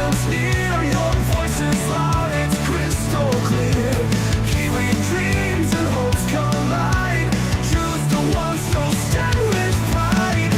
lives near. Your voice is loud, it's crystal clear. Kiwi dreams and hopes collide. Choose the ones so stand with pride.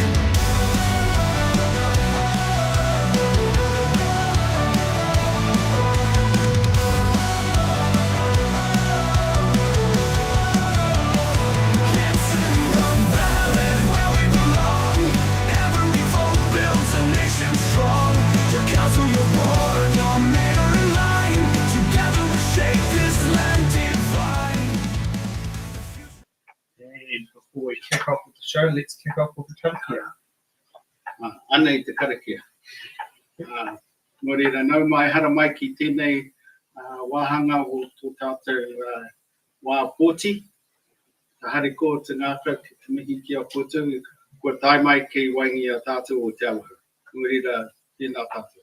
And before we kick off with the show, let's kick off with the karakia. Anei te karakia. Mo reira nau mai hara mai ki tēnei wāhanga o tō tātou wā pōti. Ka hare ko te ngākau ki te mihi ki a pōtou. Kua tai mai ki waingi a tātou o Te Awahou. Mo reira tēnā tātou.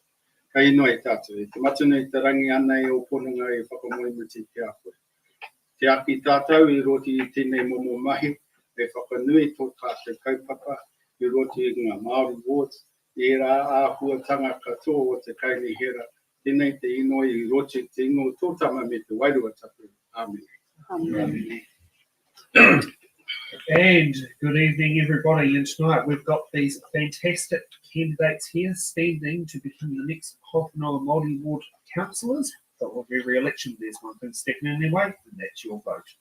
Ka inoa e tātou. E te matunu i te rangi anei o ponunga e whakamoemuti ki a koe. Te aki tātou i roti i tēnei momo mahi, e whakanui tō tātou kaupapa i roti i ngā Māori wards, i rā āhuatanga katoa o te kaini hera, tēnei te inoi i roti te ingo tōtama me te wairua tapu. Amen. Amen. And good evening, everybody. And tonight we've got these fantastic candidates here standing to become the next Horowhenua Māori Ward councillors. But with every election, there's one thing sticking in their way, and that's your vote.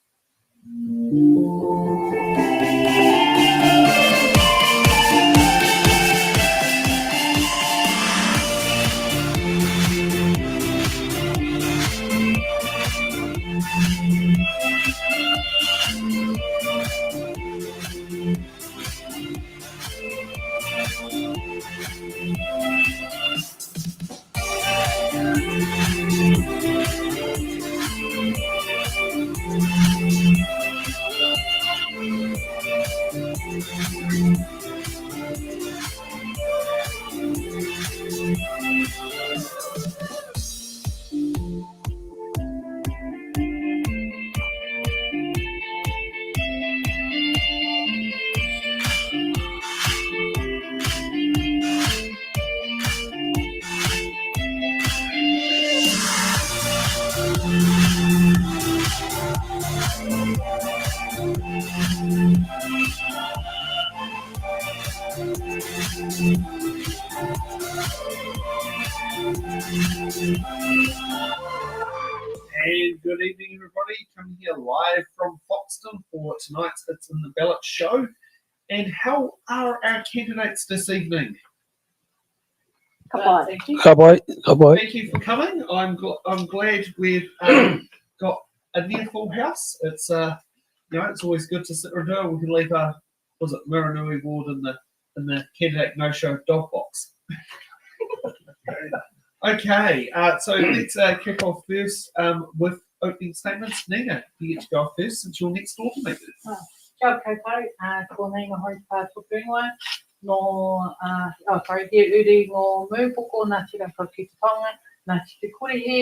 And good evening, everybody. Coming here live from Foxton for tonight's It's in the Ballot show. And how are our candidates this evening? Thank you. Thank you for coming. I'm glad we've got a near full house. It's it's always good to sit and do it. We can leave Muranui Ward in the candidate no-show dog box. Okay, so let's kick off first with opening statements. Nina, you get to go first since you're next door to me. Kia koutou, ko Nina Horowhenua, no, he uri ngō mūpoko nā tira whakitanga, nā te korihi.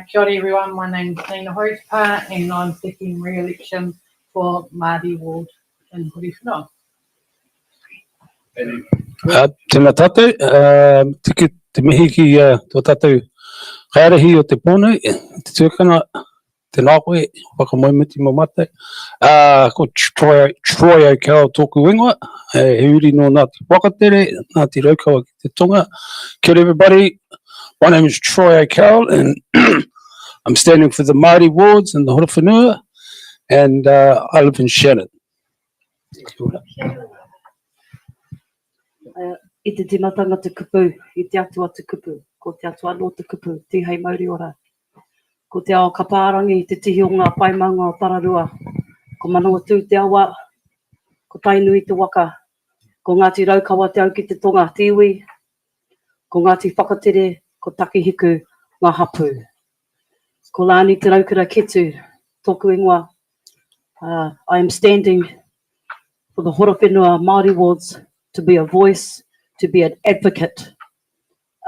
Kia ora everyone, my name's Nina Horowhenua and I'm seeking re-election for Māori Ward in Horowhenua. Tēnā tātou, te mihi ki tō tātou kairahi o te pōnei, te tūkana, te nākoe, whakamoemuti mō mate. Ko Troy O'Carroll tōku ingoa, he uri no nā te whakatere, nā te raukawa ki te tonga. Kia ora everybody, my name is Troy O'Carroll and I'm standing for the Māori wards in the Horowhenua and I live in Shannon. I te timatanga te kupu, I te atua te kupu, ko te atua no te kupu, te hei Māori ora. Ko te ao kapārangi, te tihi o ngā paimanga o Tararua, ko Manawa tū te awa, ko Tainui te waka, ko Ngāti Raukawa te au ki te tonga te iwi, ko Ngāti Whakatere, ko Takihiku, ngā hapu. Ko Lāni te raukura ketu, tōku ingoa. I am standing for the Horowhenua Māori wards to be a voice, to be an advocate,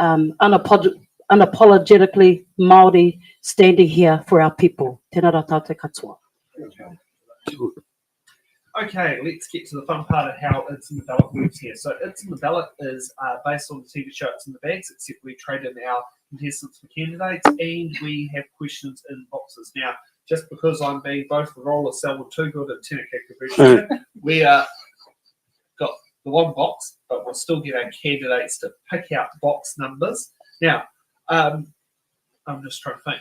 unapologetically Māori, standing here for our people. Tēnā rā tātou katoa. Okay, let's get to the fun part of how It's in the Ballot works here. So It's in the Ballot is based on the TV show It's in the Bags, except we trade in our contestants for candidates and we have questions in boxes. Now, just because I'm being both the role of Selwyn Too Good and Tina Kakabushi, we got the one box, but we'll still get our candidates to pick out box numbers. Now, I'm just trying to think.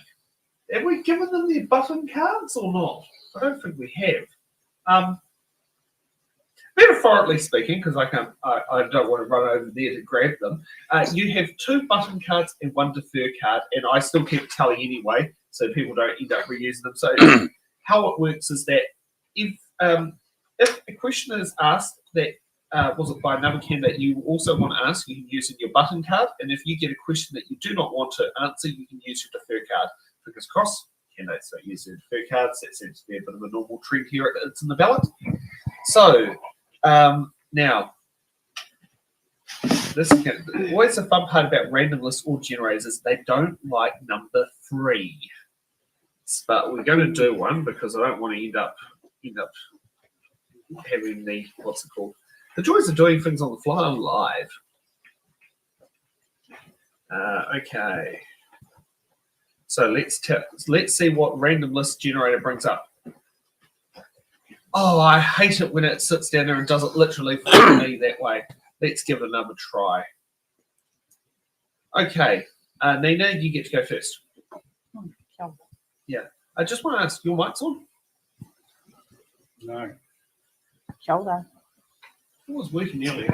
Have we given them their button cards or not? I don't think we have. Metaphorically speaking, because I don't want to run over there to grab them. You have 2 button cards and 1 defer card, and I still keep a tally anyway, so people don't end up reusing them. So how it works is that if a question is asked that was it by another candidate you also want to ask, you can use in your button card, and if you get a question that you do not want to answer, you can use your defer card. Fingers crossed, candidates don't use their defer cards. That seems to be a bit of a normal trend here at It's in the Ballot. So now, this always the fun part about random list or generators is they don't like number 3. But we're going to do one because I don't want to end up having the what's it called? The joys of doing things on the fly on live. Okay. So let's see what random list generator brings up. Oh, I hate it when it sits down there and does it literally for me that way. Let's give it another try. Okay, Nina, you get to go first. Yeah, I just want to ask, your mic's on? No. Shoulder. It was working earlier.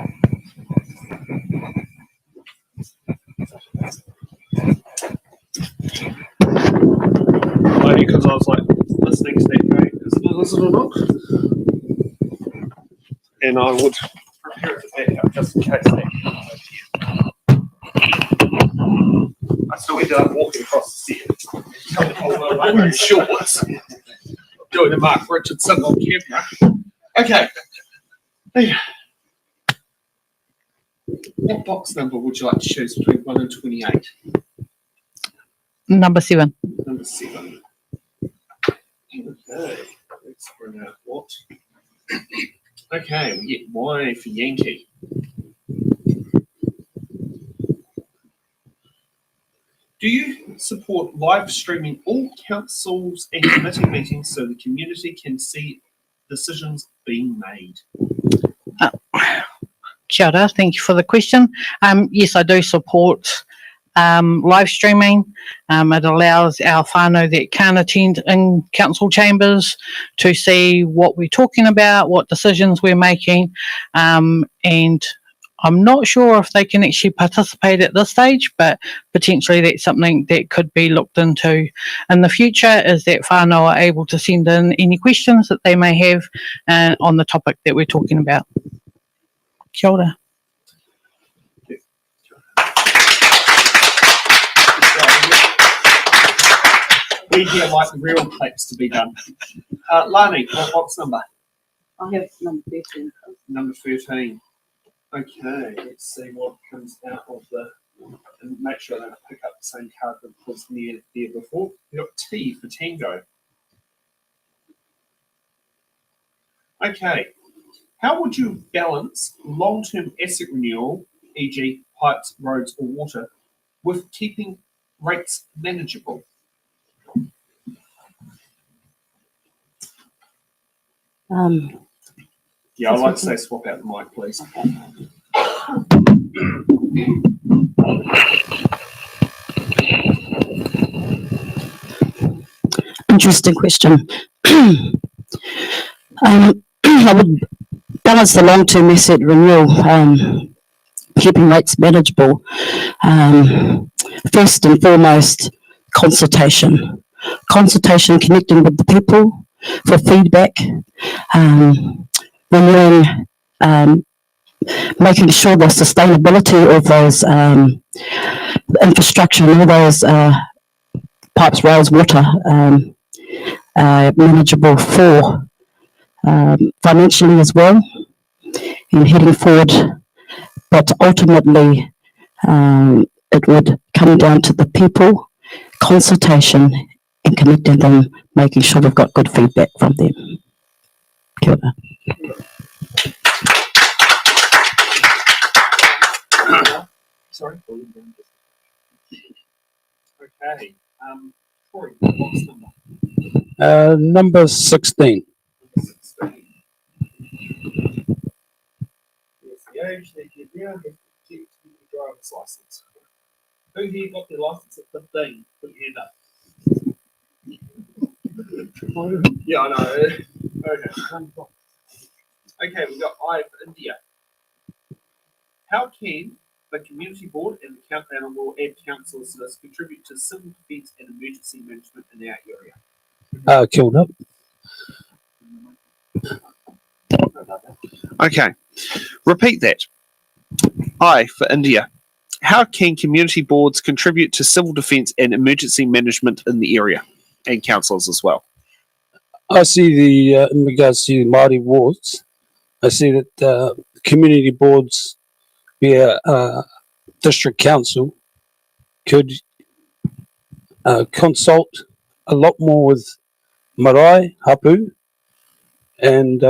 Only because I was like listening to that going, is it or not? And I would prepare it to back up just in case that. I still ended up walking across the set. Blue shorts. Doing a Mark Richardson on camera. Okay. Hey. What box number would you like to choose between 1 and 28? Number 7. Number 7. Okay, let's bring out what. Okay, we get Y for Yankee. Do you support live streaming all councils and committee meetings so the community can see decisions being made? Kia ora, thank you for the question. Yes, I do support live streaming. It allows our whānau that can't attend in council chambers to see what we're talking about, what decisions we're making, and I'm not sure if they can actually participate at this stage, but potentially that's something that could be looked into in the future, is that whānau are able to send in any questions that they may have on the topic that we're talking about. Kia ora. We here like the real plates to be done. Lani, what box number? I have number 13. Number 13. Okay, let's see what comes out of the, and make sure I don't pick up the same card that was near there before. We've got T for Tango. Okay, how would you balance long-term asset renewal, e.g. pipes, roads or water, with keeping rates manageable? Yeah, I'd like to say swap out the mic, please. Interesting question. I would balance the long-term asset renewal, keeping rates manageable. First and foremost, consultation. Consultation, connecting with the people for feedback, renewing, making sure the sustainability of those infrastructure and all those pipes, rails, water, manageable for financially as well, and heading forward. But ultimately, it would come down to the people, consultation, and connecting them, making sure we've got good feedback from them. Kia ora. Sorry. Okay. Corey, box number Number 16. 16. Yes, the age that you now have to get your driver's license. Who here got their license at 15? Put your hand up. Yeah, I know. Okay. Okay, we've got I for India. How can the community board and the and will add councillors to this contribute to civil defence and emergency management in our area? Killed up. Okay, repeat that. I for India. How can community boards contribute to civil defence and emergency management in the area, and councillors as well? I see in regards to the Māori wards, I see that community boards via district council could consult a lot more with marae, hapu, and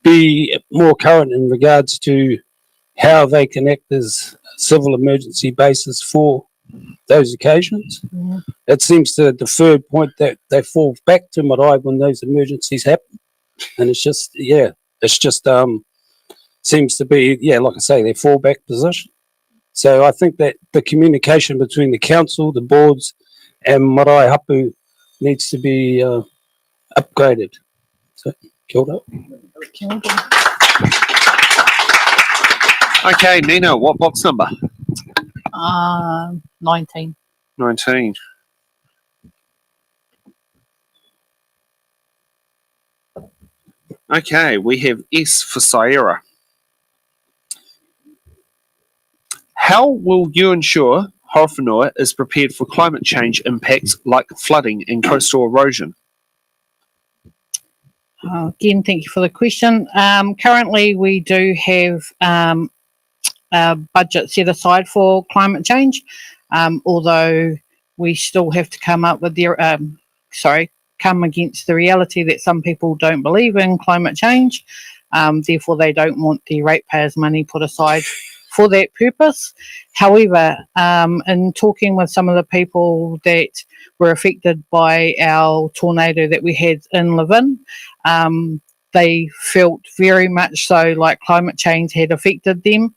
be more current in regards to how they can act as civil emergency bases for those occasions. Yeah. It seems to the third point that they fall back to marae when those emergencies happen, and it's just seems to be like I say, their fallback position. So I think that the communication between the council, the boards, and marae hapu needs to be upgraded. So, kia ora. Okay, Nina, what box number? 19. 19. Okay, we have S for Sierra. How will you ensure Horowhenua is prepared for climate change impacts like flooding and coastal erosion? Again, thank you for the question. Currently, we do have a budget set aside for climate change, although we still have to come up with come against the reality that some people don't believe in climate change. Therefore, they don't want the ratepayers' money put aside for that purpose. However, in talking with some of the people that were affected by our tornado that we had in Levin, they felt very much so like climate change had affected them,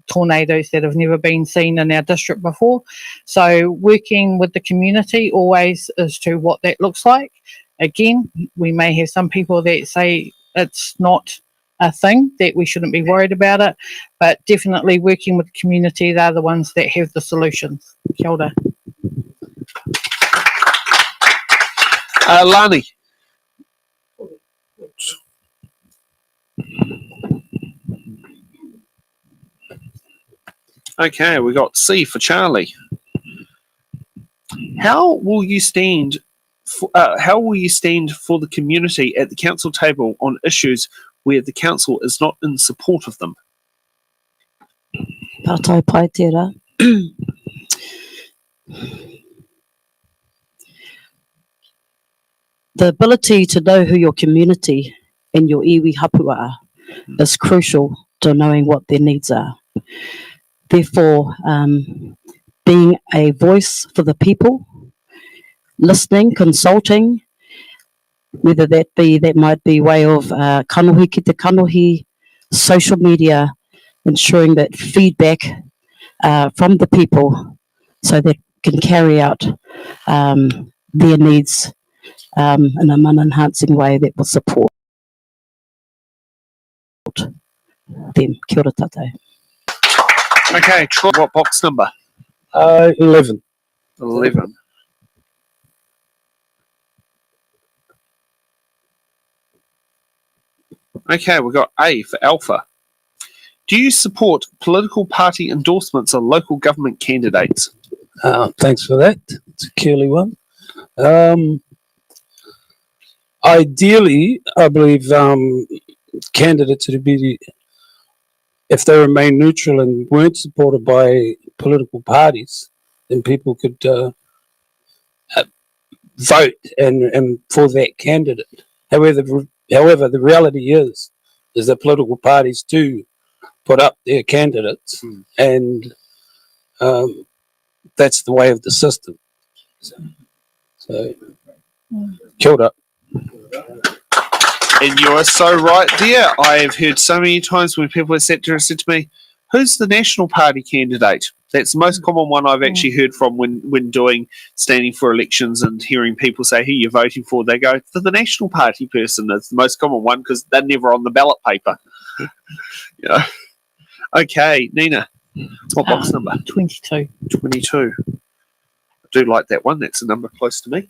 tornadoes that have never been seen in our district before. So working with the community always as to what that looks like. Again, we may have some people that say it's not a thing, that we shouldn't be worried about it, but definitely working with the community, they're the ones that have the solutions. Kia ora. Lani. Okay, we got C for Charlie. How will you stand for the community at the council table on issues where the council is not in support of them? Pātai pai tērā. The ability to know who your community and your iwi hapua are is crucial to knowing what their needs are. Therefore, being a voice for the people, listening, consulting, whether that might be way of kanohi ki te kanohi, social media, ensuring that feedback from the people so they can carry out their needs in a man-enhancing way that will support them. Kia ora tātou. Okay, Troy, what box number? 11. 11. Okay, we've got A for Alpha. Do you support political party endorsements of local government candidates? Thanks for that. It's a curly one. Ideally, I believe candidates would be, if they remain neutral and weren't supported by political parties, then people could vote and for that candidate. However, However, the reality is that political parties do put up their candidates, and that's the way of the system. So kia ora. And you are so right there. I have heard so many times when people have sat there and said to me, who's the National Party candidate? That's the most common one I've actually heard from when standing for elections and hearing people say who you're voting for. They go, for the National Party person. That's the most common one because they're never on the ballot paper. Yeah. Okay, Nina, what box number? 22. 22. I do like that one. That's a number close to me.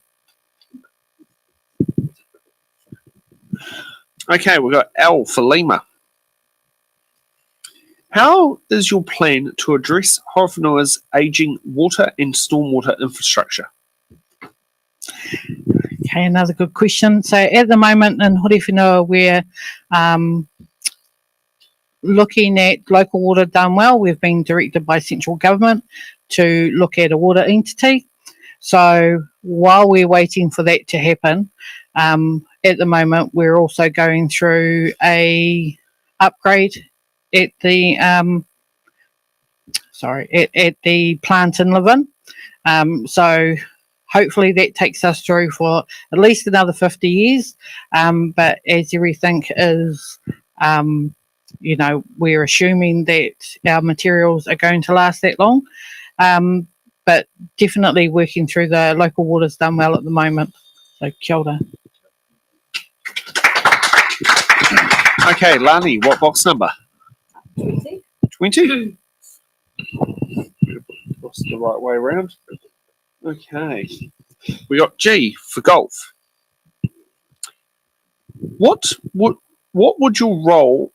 Okay, we've got L for Lima. How is your plan to address Horowhenua's ageing water and stormwater infrastructure? Okay, another good question. So at the moment in Horowhenua, we're looking at local water done well. We've been directed by central government to look at a water entity. So while we're waiting for that to happen, at the moment we're also going through a upgrade at the at the plant in Livin. So hopefully that takes us through for at least another 50 years. But as everything is, you know, we're assuming that our materials are going to last that long. But definitely working through the local waters done well at the moment. So kia ora. Okay, Lani, what box number? 20. 20? That's the right way around. Okay. We got G for golf. What would your role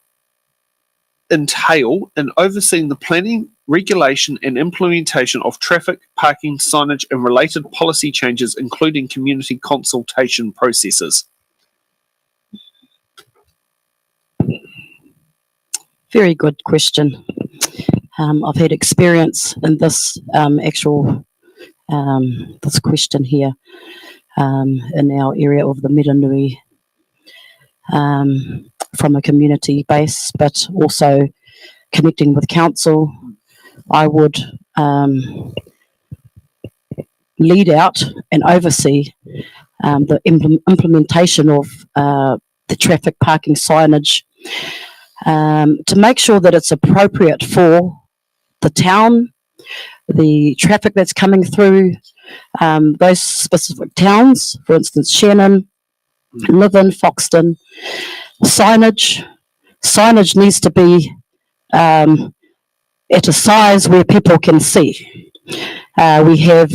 entail in overseeing the planning, regulation and implementation of traffic, parking, signage and related policy changes, including community consultation processes? Very good question. I've had experience in this this question here in our area of the Miranui from a community base, but also connecting with council. I would lead out and oversee the implementation of the traffic parking signage to make sure that it's appropriate for the town, the traffic that's coming through those specific towns, for instance, Shannon, Niven, Foxton. Signage needs to be at a size where people can see. We have,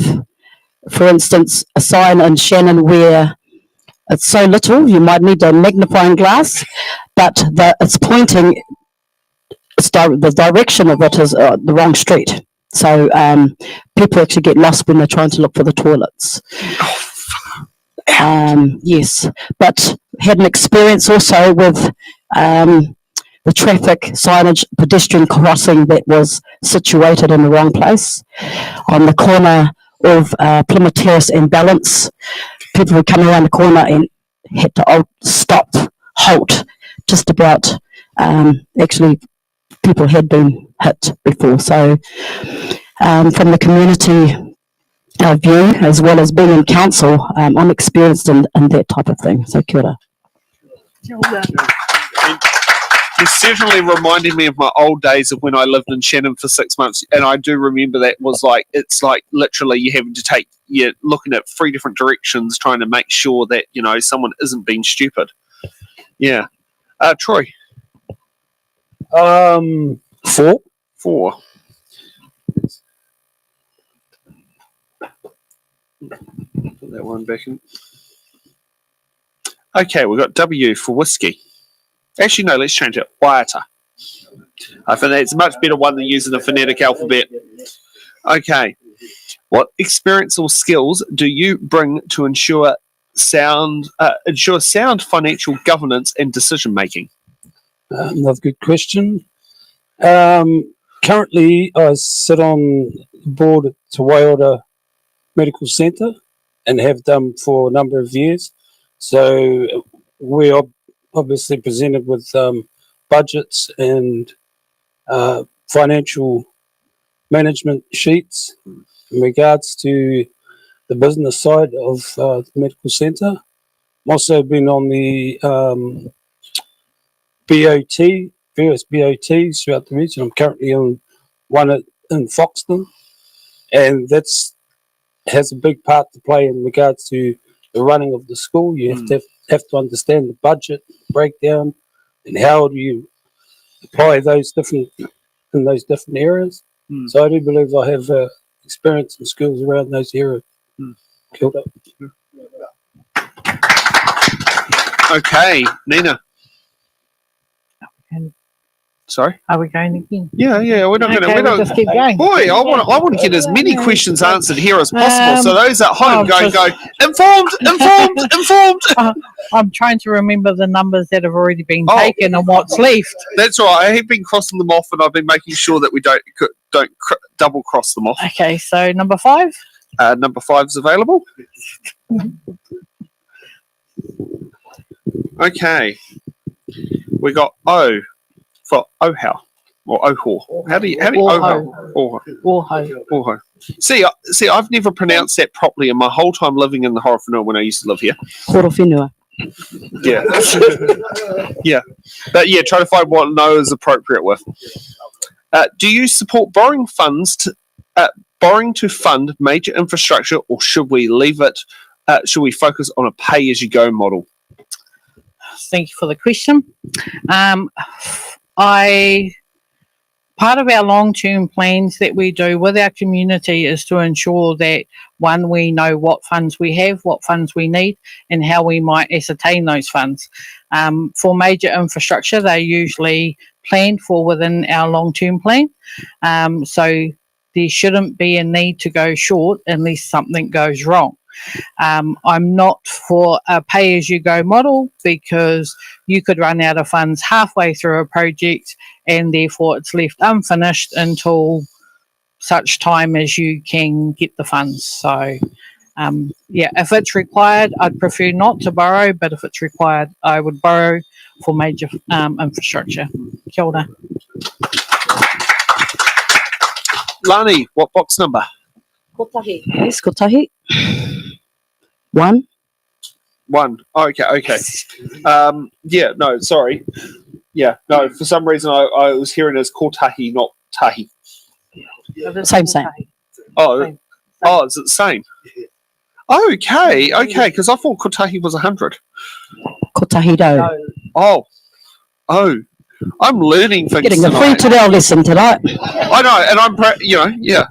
for instance, a sign in Shannon where it's so little you might need a magnifying glass, but it's pointing, the direction of it is the wrong street. So people actually get lost when they're trying to look for the toilets. Yes, but had an experience also with the traffic signage pedestrian crossing that was situated in the wrong place on the corner of Plymouth Terrace and Balance. People would come around the corner and had to stop, halt, just about. Actually, people had been hit before. So from the community view, as well as being in council, I'm experienced in that type of thing. So kia ora. You certainly reminded me of my old days of when I lived in Shannon for 6 months, and I do remember that was like, it's like literally you having to you're looking at 3 different directions trying to make sure that, you know, someone isn't being stupid. Yeah. Troy. 4. 4. Put that one back in. Okay, we've got W for whiskey. Actually, no, let's change it. Waiata. I think it's a much better one than using the phonetic alphabet. Okay. What experience or skills do you bring to ensure sound financial governance and decision making? Another good question. Currently, I sit on the board at Te Awahou Medical Centre and have done for a number of years. So we obviously presented with budgets and financial management sheets in regards to the business side of the medical centre. I've also been on the BOT, various BOTs throughout the region. I'm currently on one in Foxton, and that's has a big part to play in regards to the running of the school. You have to understand the budget breakdown and how do you apply those different areas. So I do believe I have experience and skills around those areas. Kia ora. Okay, Nina. And Sorry. are we going again? Yeah. We're not going to. Okay, We we'll don't. just keep going. Boy, I want to get as many questions answered here as possible. So those at home go informed. I'm trying to remember the numbers that have already been Oh. taken and what's left. That's all right. I have been crossing them off, and I've been making sure that we don't double cross them off. Okay, so number 5. Number 5 is available. Okay, we got O for Ohau or Oho. How do you Oho? Oho. See, I've never pronounced that properly in my whole time living in the Horowhenua when I used to live here. Horowhenua. Yeah, yeah, but yeah, try to find what no is appropriate with. Do you support borrowing to fund major infrastructure, or should we leave it? Should we focus on a pay-as-you-go model? Thank you for the question. Part of our long-term plans that we do with our community is to ensure that, one, we know what funds we have, what funds we need, and how we might ascertain those funds. For major infrastructure, they're usually planned for within our long-term plan. So there shouldn't be a need to go short unless something goes wrong. I'm not for a pay-as-you-go model because you could run out of funds halfway through a project and therefore it's left unfinished until such time as you can get the funds. So, if it's required, I'd prefer not to borrow, but if it's required, I would borrow for major infrastructure. Kia ora. Lani, what box number? Kotahi. Yes, kotahi. 1. 1. Oh, okay. Yeah, no, sorry. Yeah, no, for some reason I was hearing it as kotahi, not tahi. Same. Oh, is it the same? Okay, because I thought kotahi was 100. Kotahi do. Oh, I'm learning things Getting a free tonight. Te Reo lesson tonight. I know, and I'm, yeah.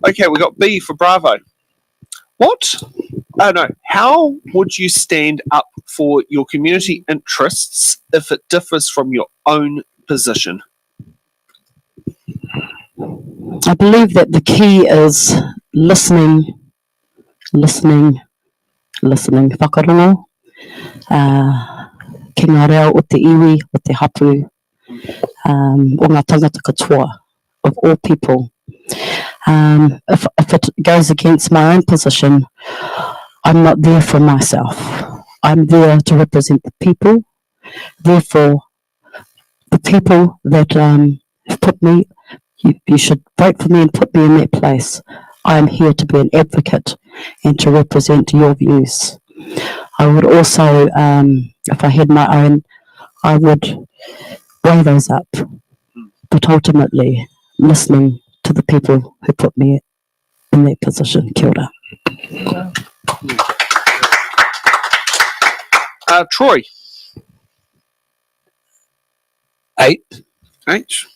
Okay, we got B for Bravo. What? Oh no. How would you stand up for your community interests if it differs from your own position? I believe that the key is listening. Whakarongo. Ki ngā reo o te iwi, o te hapu, o ngā tangata katoa, of all people. If it goes against my own position, I'm not there for myself. I'm there to represent the people. Therefore, the people that have put me, you should vote for me and put me in that place. I am here to be an advocate and to represent your views. I would also, if I had my own, I would weigh those up. But ultimately, listening to the people who put me in that position. Kia ora. Troy. 8. H.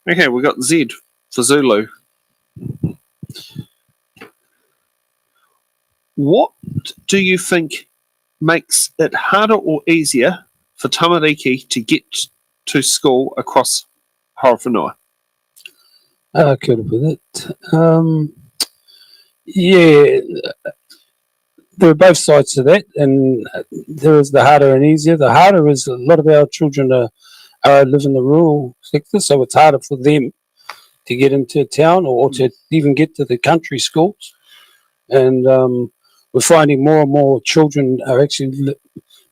Okay, we got Z for Zulu. What do you think makes it harder or easier for tamariki to get to school across Horowhenua? Kia ora with it. Yeah, there are both sides to that, and there is the harder and easier. The harder is a lot of our children live in the rural sector, so it's harder for them to get into town or to even get to the country schools. And we're finding more and more children are actually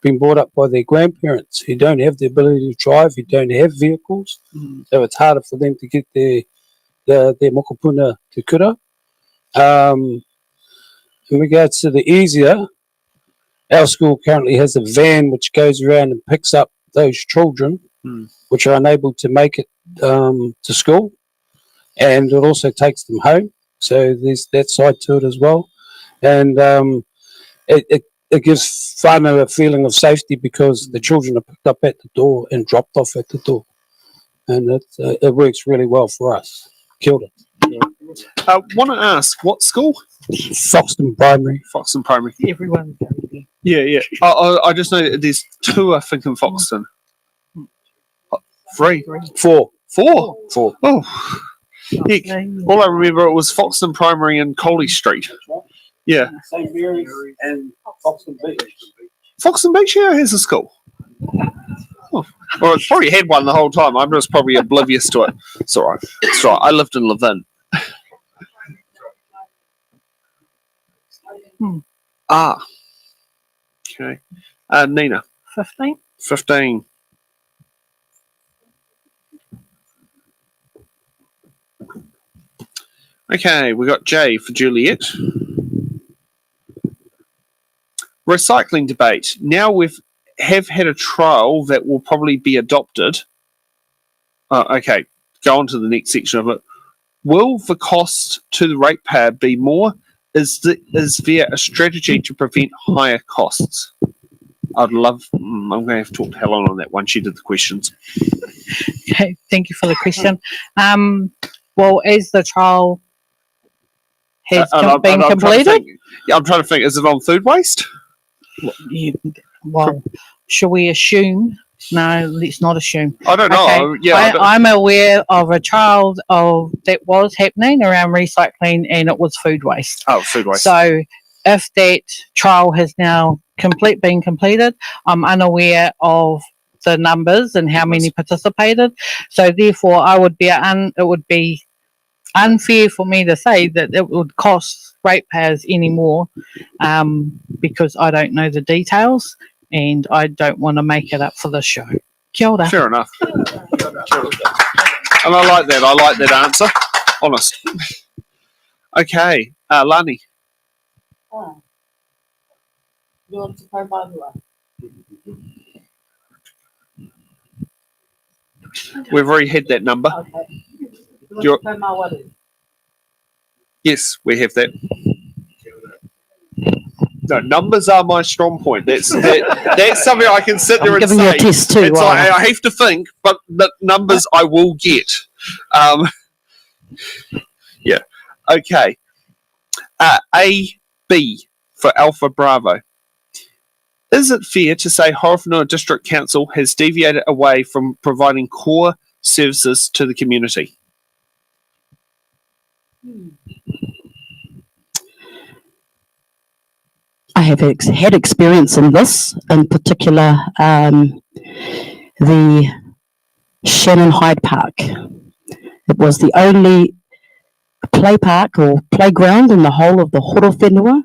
being brought up by their grandparents who don't have the ability to drive, who don't have vehicles. So it's harder for them to get their mokopuna to kura. In regards to the easier, our school currently has a van which goes around and picks up those children which are unable to make it to school, and it also takes them home. So there's that side to it as well. And it gives whānau a feeling of safety because the children are picked up at the door and dropped off at the door. And it works really well for us. Kia ora. Want to ask, what school? Foxton Primary. Foxton Primary. Everyone's going there. Yeah. I just know that there's 2, I think, in Foxton. 3. 4. 4. Oh. Heck. All I remember, it was Foxton Primary and Coley Street. Yeah. St. Mary's and Foxton Beach. Foxton Beach, yeah, has a school. Oh. Well, it's probably had one the whole time. I'm just probably oblivious to it. It's all right. It's all right. I lived in Levin. Okay. Nina. 15. 15. Okay, we got J for Juliet. Recycling debate. Now have had a trial that will probably be adopted. Okay, go on to the next section of it. Will the cost to the ratepayer be more? Is there a strategy to prevent higher costs? I'm going to have to talk to Helen on that one. She did the questions. Okay, thank you for the question. Well, as the trial has been completed, I'm trying to think. Is it on food waste? Well, shall we assume? No, let's not assume. I don't know. Okay. Yeah, I'm aware of a trial that was happening around recycling, and it was food waste. Oh, food waste. So, if that trial has now been completed, I'm unaware of the numbers and how many participated. So, therefore, it would be unfair for me to say that it would cost ratepayers any more, because I don't know the details and I don't want to make it up for the show. Kia ora. Fair enough. And I like that. I like that answer. Honest. Okay, Lani. We've already had that number. Yes, we have that. No, numbers are my strong point. That's something I can sit there and giving say. you a test too. It's like, I have to think, but the numbers I will get. Yeah. Okay. A, B for Alpha Bravo. Is it fair to say Horowhenua District Council has deviated away from providing core services to the community? I have had experience in this, in particular the Shannon Hyde Park. It was the only play park or playground in the whole of the Horowhenua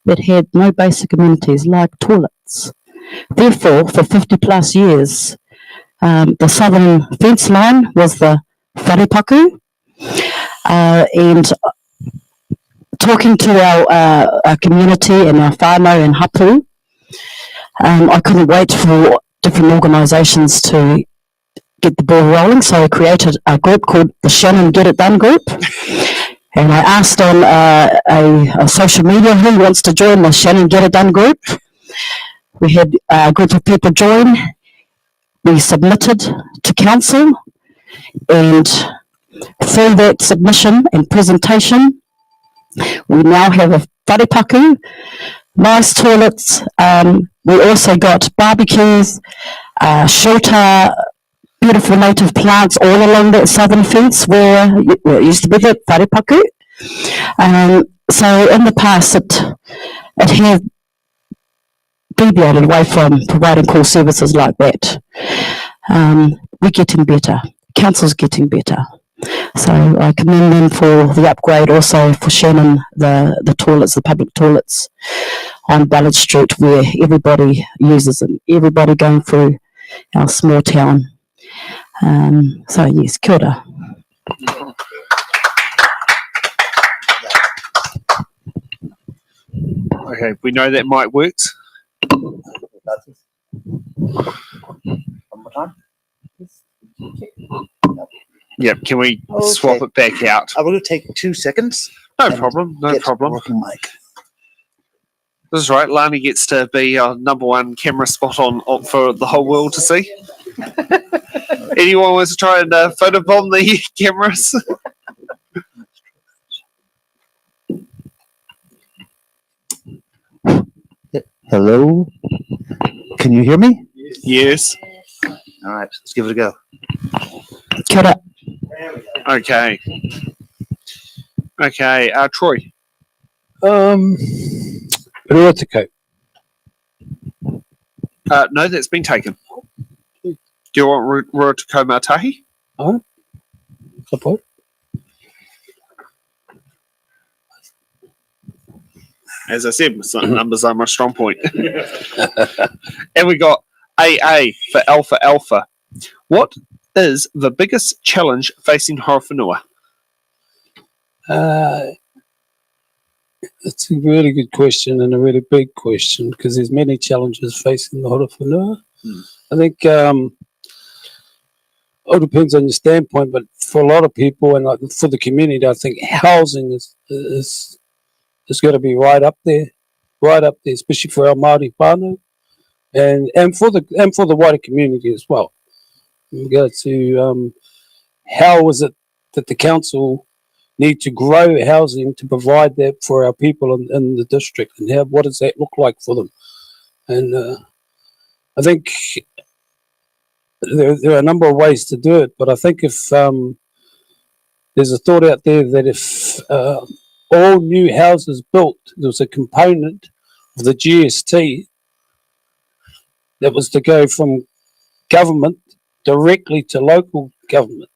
that had no basic amenities like toilets. Therefore, for 50 plus years, the southern fence line was the wharepaku, and talking to our community and our whānau and hapu, I couldn't wait for different organisations to get the ball rolling, so I created a group called the Shannon Get It Done group, and I asked on a social media who wants to join the Shannon Get It Done group. We had a group of people join, we submitted to council, and through that submission and presentation, we now have a wharepaku, nice toilets. We also got barbecues, shelter, beautiful native plants all along that southern fence where it used to be the wharepaku. So in the past, it had deviated away from providing core services like that. We're getting better. Council's getting better. So I commend them for the upgrade, also for Shannon, the toilets, the public toilets on Ballot Street, where everybody uses them, everybody going through our small town. So yes, kia ora. Okay, we know that mic works. Yep, can we swap it back out? I will take 2 seconds. No and problem, no get problem. a working mic. This is right, Lani gets to be our #1 camera spot on for the whole world to see. Anyone wants to try and photobomb the cameras? Hello? Can you hear me? Yes. All right, let's give it a go. Kia ora. Okay. Okay, Troy. Ruatiko. No, that's been taken. Do you want Ruatiko Matahi? Support. As I said, numbers are my strong point. And we got AA for Alpha Alpha. What is the biggest challenge facing Horowhenua? It's a really good question and a really big question because there's many challenges facing the Horowhenua. I think it all depends on your standpoint, but for a lot of people and for the community, I think housing is got to be right up there, especially for our Māori whānau and for the wider community as well. We go to how is it that the council need to grow housing to provide that for our people in the district, and what does that look like for them? And I think there are a number of ways to do it, but I think if there's a thought out there that if all new houses built, there was a component of the GST that was to go from government directly to local government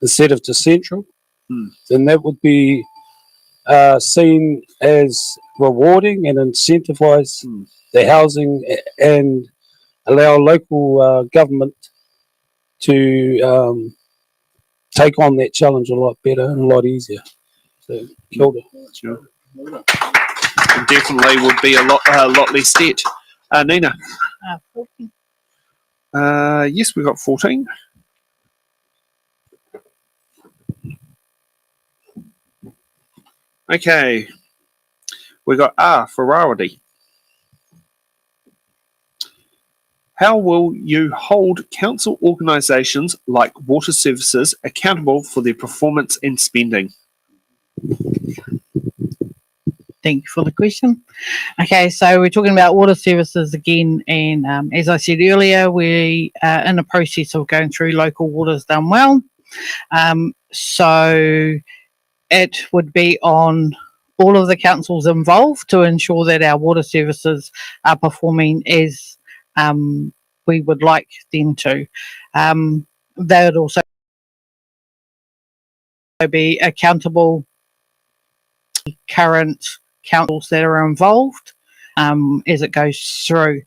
instead of to central, then that would be seen as rewarding and incentivize the housing and allow local government to take on that challenge a lot better and a lot easier. So, kia ora. Definitely would be a lot less debt. Nina. 14. Yes, we got 14. Okay, we got R for Rawadi. How will you hold council organisations like water services accountable for their performance and spending? Thank you for the question. Okay, so we're talking about water services again, and as I said earlier, we are in the process of going through local waters done well. So it would be on all of the councils involved to ensure that our water services are performing as we would like them to. They would also be accountable to current councils that are involved as it goes through.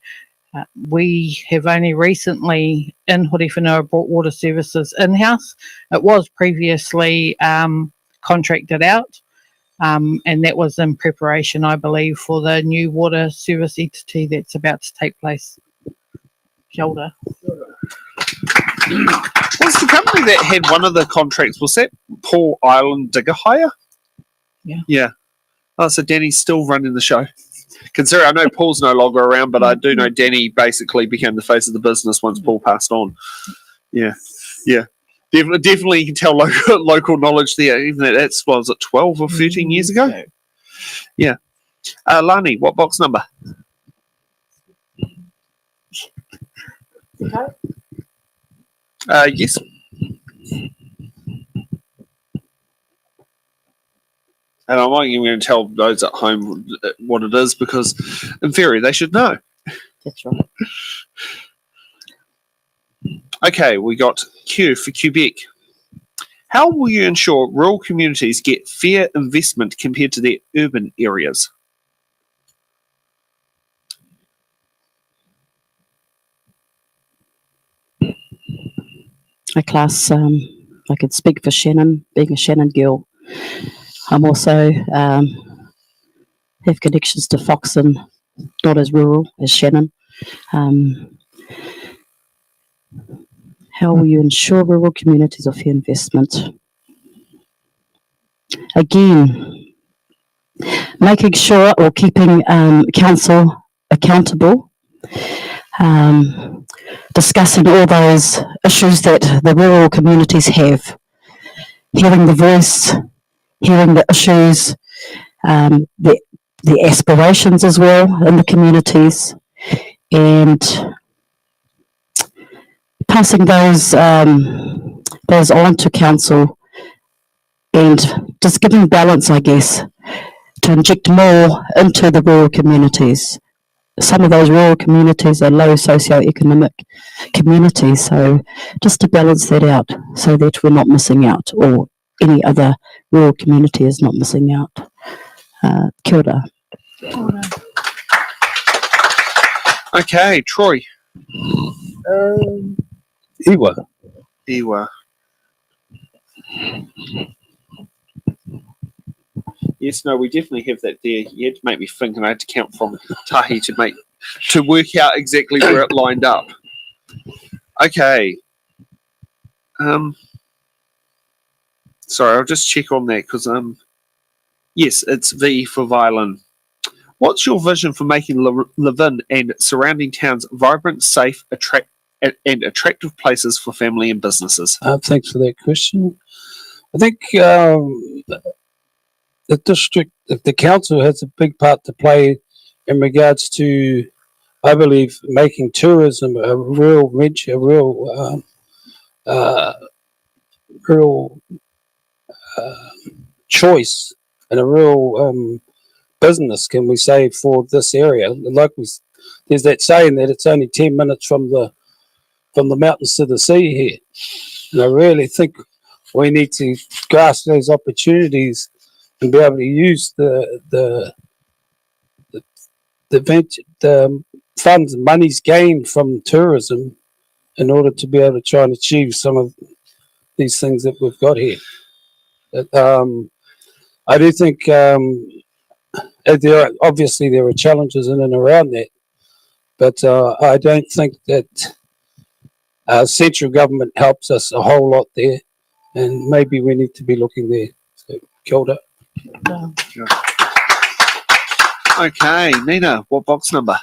We have only recently in Horowhenua brought water services in-house. It was previously contracted out, and that was in preparation, I believe, for the new water service entity that's about to take place. Kia ora. Was the company that had one of the contracts, was that Paul Island Digger Hire? Yeah. Yeah. Oh, so Danny's still running the show. Considering I know Paul's no longer around, but I do know Danny basically became the face of the business once Paul passed on. Yeah. Yeah. Definitely you can tell local knowledge there, even that's, what was it, 12 or 13 years ago? Yeah. Lani, what box number? Yes. And I'm not even going to tell those at home what it is because, in theory, they should know. That's right. Okay, we got Q for Quebec. How will you ensure rural communities get fair investment compared to their urban areas? My class, I could speak for Shannon, being a Shannon girl. I'm also have connections to Foxton, not as rural as Shannon. How will you ensure rural communities of fair investment? Again, making sure or keeping council accountable, discussing all those issues that the rural communities have, hearing the voice, hearing the issues, the aspirations as well in the communities, and passing those on to council, and just giving balance, I guess, to inject more into the rural communities. Some of those rural communities are low socioeconomic communities, so just to balance that out so that we're not missing out, or any other rural community is not missing out. Kia ora. Okay, Troy. Iwa. Iwa. Yes, no, we definitely have that there. You had to make me think, and I had to count from tahi to work out exactly where it lined up. Okay. Sorry, I'll just check on that because yes, it's V for violin. What's your vision for making Levin and surrounding towns vibrant, safe, and attractive places for family and businesses? Thanks for that question. I think the district, the council has a big part to play in regards to, I believe, making tourism a real venture, a real choice, and a real business, can we say, for this area. Like there's that saying that it's only 10 minutes from the mountains to the sea here. And I really think we need to grasp those opportunities and be able to use the funds, monies gained from tourism in order to be able to try and achieve some of these things that we've got here. I do think obviously there are challenges in and around that, but I don't think that central government helps us a whole lot there, and maybe we need to be looking there. So, kia ora. Okay, Nina, what box number?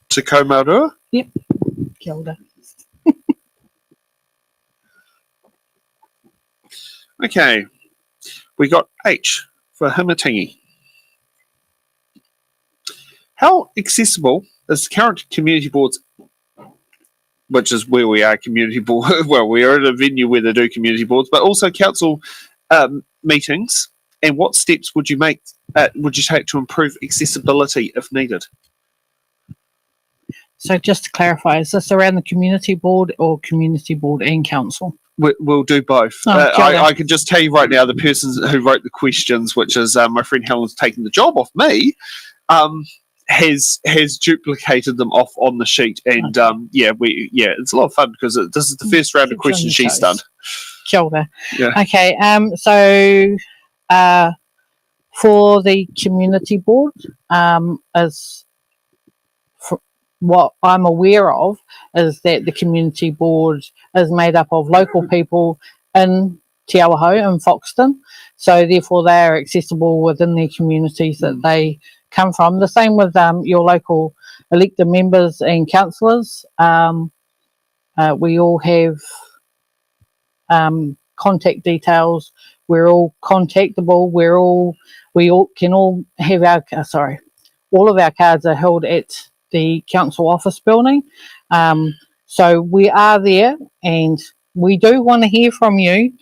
Te Kaumarua? Yep. Kia ora. Okay, we got H for Himatangi. How accessible is the current community boards, which is where we are, community board? Well, we are at a venue where they do community boards, but also council meetings. And what steps would you take to improve accessibility if needed? So just to clarify, is this around the community board or community board and council? We'll do both. I can just tell you right now, the person who wrote the questions, which is my friend Helen's taken the job off me, has duplicated them off on the sheet, and it's a lot of fun because this is the first round of questions she's done. Kia ora. Yeah. Okay, so for the community board, what I'm aware of is that the community board is made up of local people in Te Awahou and Foxton, so therefore they are accessible within their communities that they come from. The same with your local elected members and councillors. We all have contact details. We're all contactable. We all can have all of our cards are held at the council office building. So we are there, and we do want to hear from you.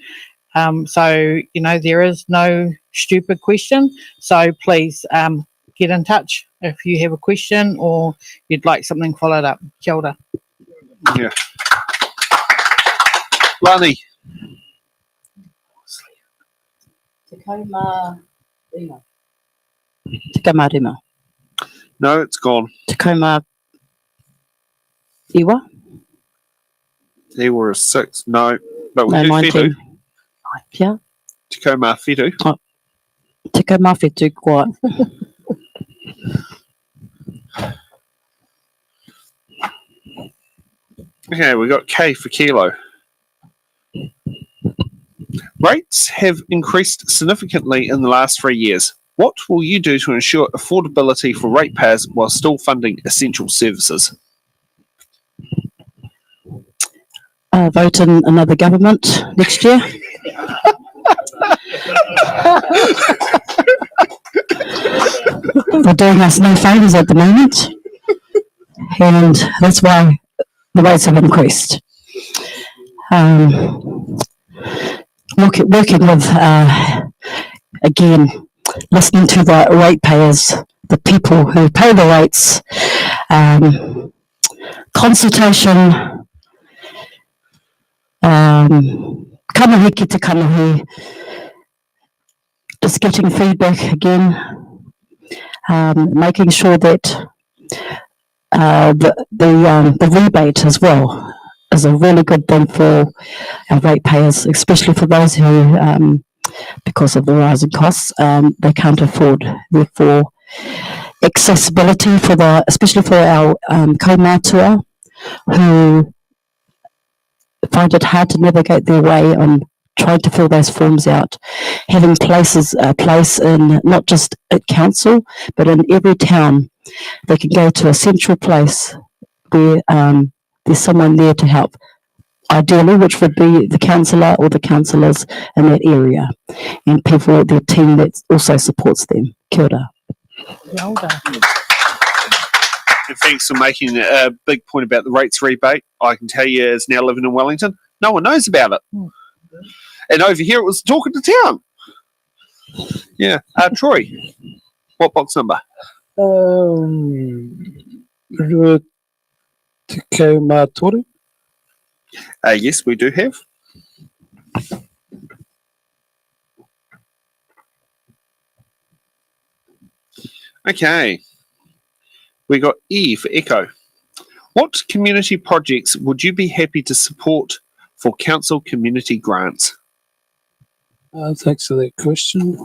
So, there is no stupid question. So please get in touch if you have a question or you'd like something followed up. Kia ora. Yeah. Lani. Te kaumārima. Te kaumārima. No, it's gone. Te kaumā iwa. There were 6. No, but we No, do 19. whetū. Yeah. Te kaumā whetū. Te kaumā whetū koa. Okay, we got K for kilo. Rates have increased significantly in the last 3 years. What will you do to ensure affordability for ratepayers while still funding essential services? Vote in another government next year. They're doing us no favours at the moment, and that's why the rates have increased. Working with, again, listening to the ratepayers, the people who pay the rates, consultation, kamahi ki te kamahi, just getting feedback again, making sure that the rebate as well is a really good thing for our ratepayers, especially for those who, because of the rising costs, they can't afford. Therefore, accessibility for especially for our kaumātua who find it hard to navigate their way on trying to fill those forms out, having a place in not just at council, but in every town. They can go to a central place where there's someone there to help, ideally, which would be the councillor or the councillors in that area, and people, their team that also supports them. Kia ora. And thanks for making a big point about the rates rebate. I can tell you, as now living in Wellington, no one knows about it. And over here, it was talking to town. Yeah. Troy, what box number? Rua te kaumātoru. Yes, we do have. Okay. We got E for Echo. What community projects would you be happy to support for council community grants? Thanks for that question.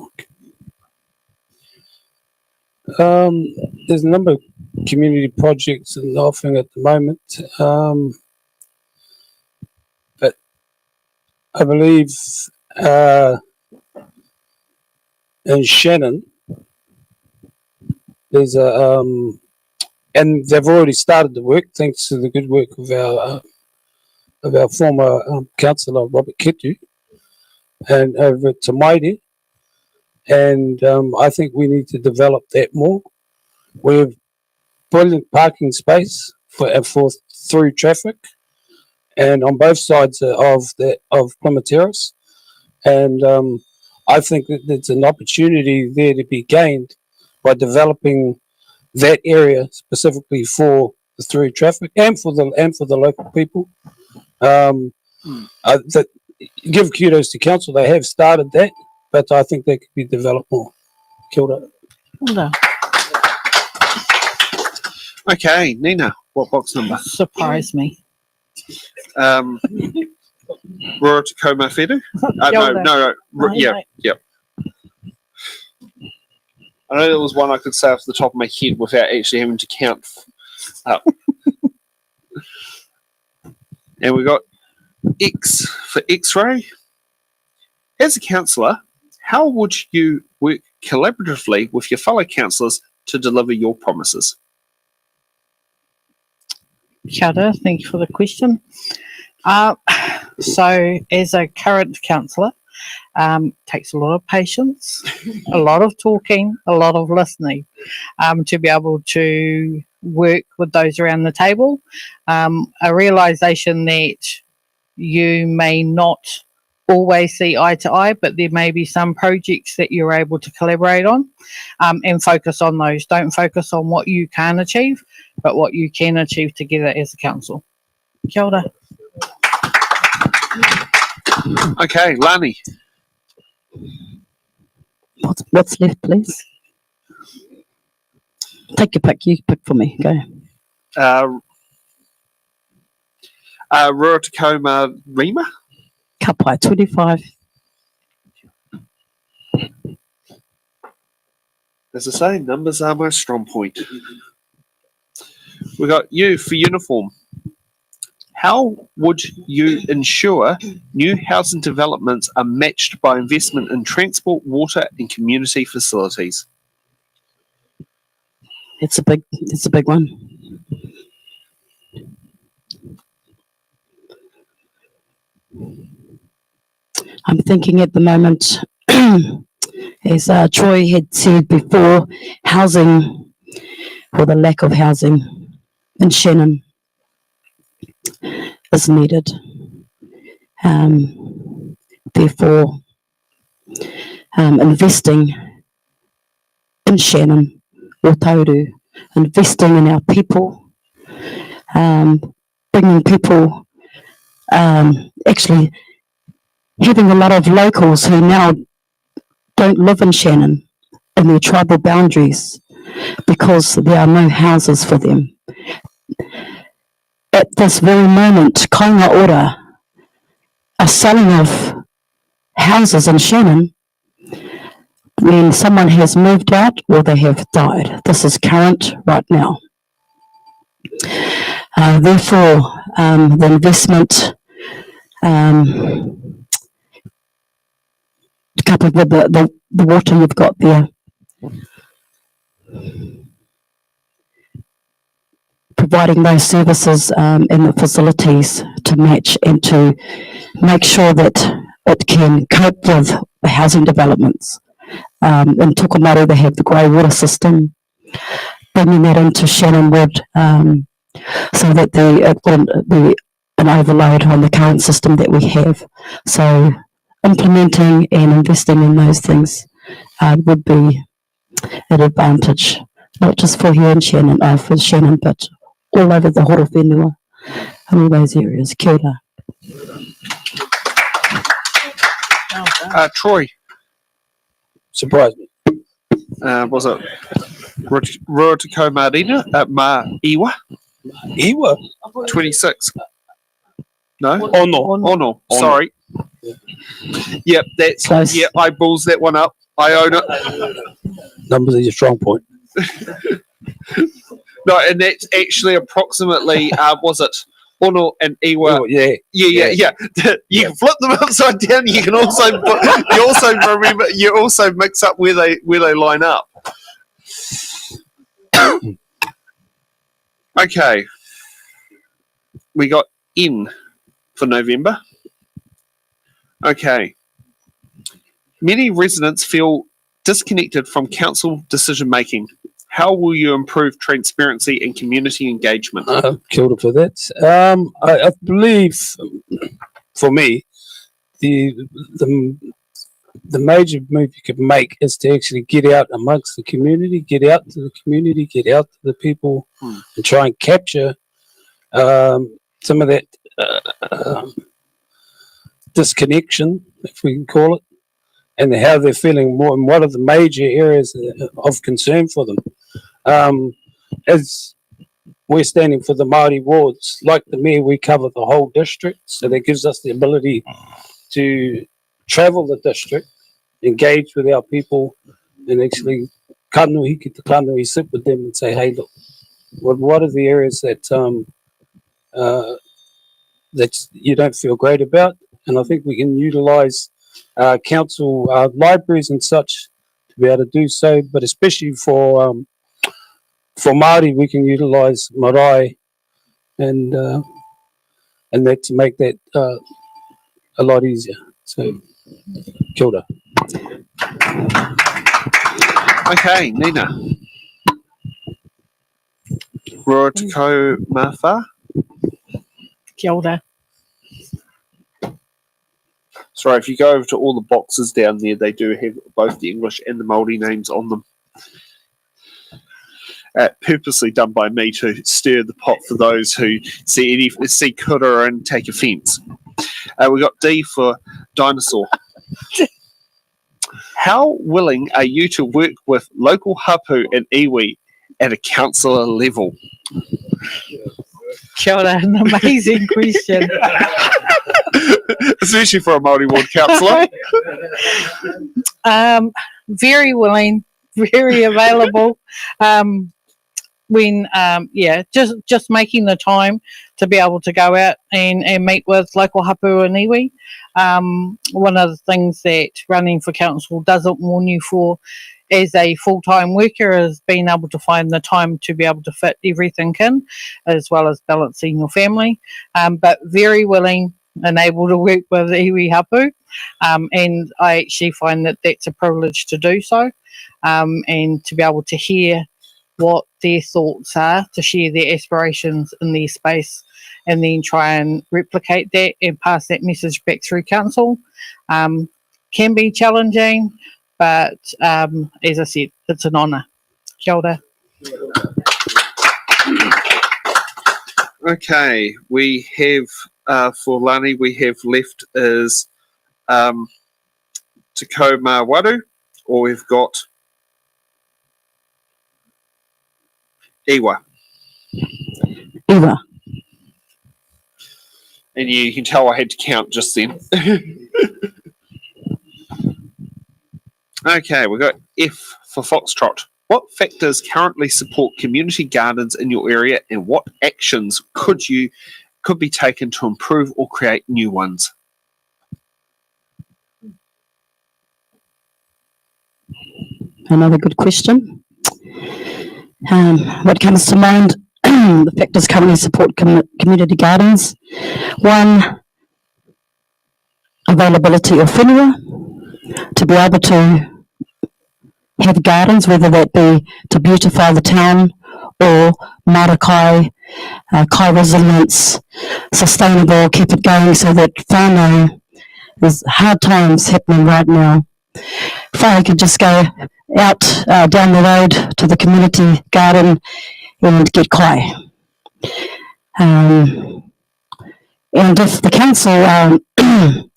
There's a number of community projects in the offering at the moment, but I believe in Shannon there's and they've already started the work thanks to the good work of our former councillor Robert Ketu and over to Maide. And I think we need to develop that more. We have brilliant parking space for through traffic, and on both sides of Plymouth Terrace. And I think that there's an opportunity there to be gained by developing that area specifically for the through traffic and for the local people. Give kudos to council; they have started that. But I think they could be developed more. Kia ora. Okay, Nina, what box number? Surprise me. Rua te kaumāwhetū? Yeah. I know there was one I could say off the top of my head without actually having to count up. And we got X for X-ray. As a councillor, how would you work collaboratively with your fellow councillors to deliver your promises? Kia ora, thank you for the question. So, as a current councillor, takes a lot of patience, a lot of talking, a lot of listening, to be able to work with those around the table. A realisation that you may not always see eye to eye, but there may be some projects that you're able to collaborate on, and focus on those. Don't focus on what you can't achieve, but what you can achieve together as a council. Kia ora. Okay, Lani. What's left, please? Take your pick. You pick for me. Go. Rua Tacoma Rima. Kapai 25. As I say, numbers are my strong point. We got you for uniform. How would you ensure new housing developments are matched by investment in transport, water, and community facilities? It's a big one. I'm thinking at the moment, as Troy had said before, housing, or the lack of housing in Shannon is needed. Therefore, investing in Shannon, or Tauru, investing in our people, bringing people, actually having a lot of locals who now don't live in Shannon in their tribal boundaries because there are no houses for them. At this very moment, kainga ora are selling off houses in Shannon when someone has moved out or they have died. This is current right now. Therefore, the investment coupled with the water you've got there, providing those services and the facilities to match and to make sure that it can cope with the housing developments. In Tokomaru, they have the grey water system, bringing that into Shannon Wood so that it wouldn't be an overload on the current system that we have. So implementing and investing in those things would be an advantage, not just for here in Shannon, for Shannon, but all over the Horowhenua and all those areas. Kia ora. Troy. Surprise me. Was it Rua Tacoma Rina at Ma Iwa? Iwa? 26. No? Oh no. Oh no. Sorry. Yep, that's Close. yeah. I balls that one up. I own it. Numbers are your strong point. No, and that's actually approximately. Was it Ono and Iwa? Oh, yeah. Yeah. You can flip them upside down. You can also you also mix up where they line up. Okay, we got N for November. Okay, many residents feel disconnected from council decision making. How will you improve transparency and community engagement? Kia ora for that. I believe, for me, the major move you could make is to actually get out amongst the community, get out to the people, and try and capture some of that disconnection, if we can call it, and how they're feeling more, and what are the major areas of concern for them. As we're standing for the Māori wards, like the mayor, we cover the whole district, so that gives us the ability to travel the district, engage with our people, and actually kanuhi te kanuhi, sit with them and say, hey, look, what are the areas that that you don't feel great about? And I think we can utilise council libraries and such to be able to do so, but especially for Māori, we can utilise marae and that to make that a lot easier. So, kia ora. Okay, Nina. Rua Tacoma Wha? Kia ora. Sorry, if you go over to all the boxes down there, they do have both the English and the Māori names on them. Purposely done by me to stir the pot for those who see kura and take offence. We got D for dinosaur. How willing are you to work with local hapu and iwi at a councillor level? Kia ora, an amazing question. Especially for a Māori ward councillor. Very willing, very available. Just making the time to be able to go out and meet with local hapu and iwi. One of the things that running for council doesn't warn you for as a full-time worker is being able to find the time to be able to fit everything in, as well as balancing your family. But very willing and able to work with iwi hapu. And I actually find that that's a privilege to do so, and to be able to hear what their thoughts are, to share their aspirations in their space, and then try and replicate that and pass that message back through council. Can be challenging, but as I said, it's an honour. Kia ora. Okay, we have for Lani, we have left is Te Awahou, or we've got Iwa. Iwa. And you can tell I had to count just then. Okay, we've got F for Foxtrot. What factors currently support community gardens in your area, and what actions could be taken to improve or create new ones? Another good question. What comes to mind? The factors currently support community gardens. One, availability of whenua, to be able to have gardens, whether that be to beautify the town or marakai, kai resilience, sustainable, keep it going so that whānau, there's hard times happening right now. Whānau could just go out down the road to the community garden and get kai. And if the council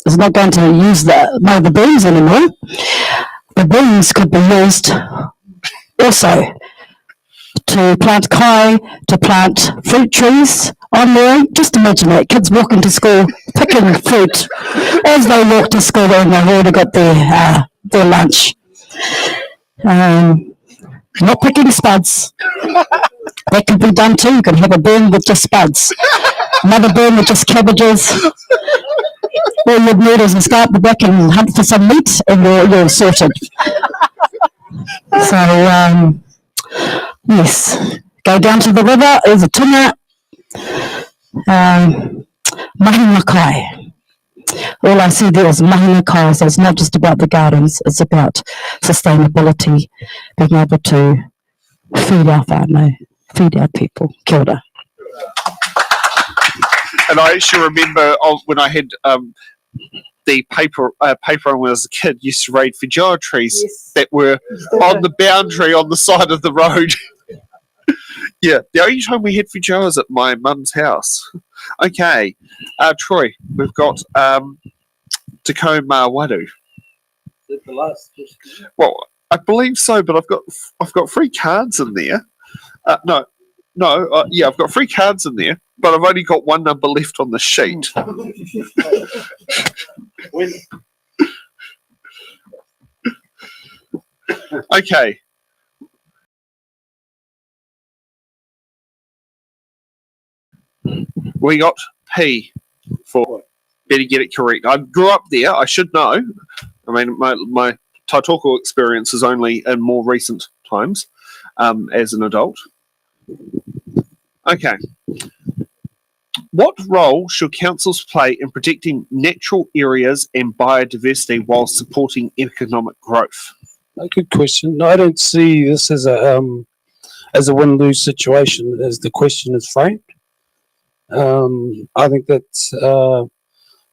is not going to use mow the beams anymore, the beams could be used also to plant kai, to plant fruit trees on there. Just imagine that, kids walking to school picking fruit as they walk to school and they've already got their lunch. Not picking spuds. That could be done too. You can have a bin with just spuds. Another bin with just cabbages. All you'd need is to start the back and hunt for some meat and you're sorted. So, yes. Go down to the river, there's a tunga. Mahina kai. All I see there is mahina kai, so it's not just about the gardens, it's about sustainability, being able to feed our whānau, feed our people. Kia ora. And I actually remember when I had the paper when I was a kid, used to raid whijoa trees that were on the boundary on the side of the road. Yeah, the only time we had whijoa was at my mum's house. Okay, Troy, we've got Te Awahou. Is that the last? Well, I believe so, but I've got 3 cards in there. Yeah, I've got 3 cards in there, but I've only got 1 number left on the sheet. Okay. We got P for better get it correct. I grew up there. I should know. I mean, my tautoko experience is only in more recent times as an adult. Okay. What role should councils play in protecting natural areas and biodiversity while supporting economic growth? A good question. No, I don't see this as a win-lose situation as the question is framed. I think that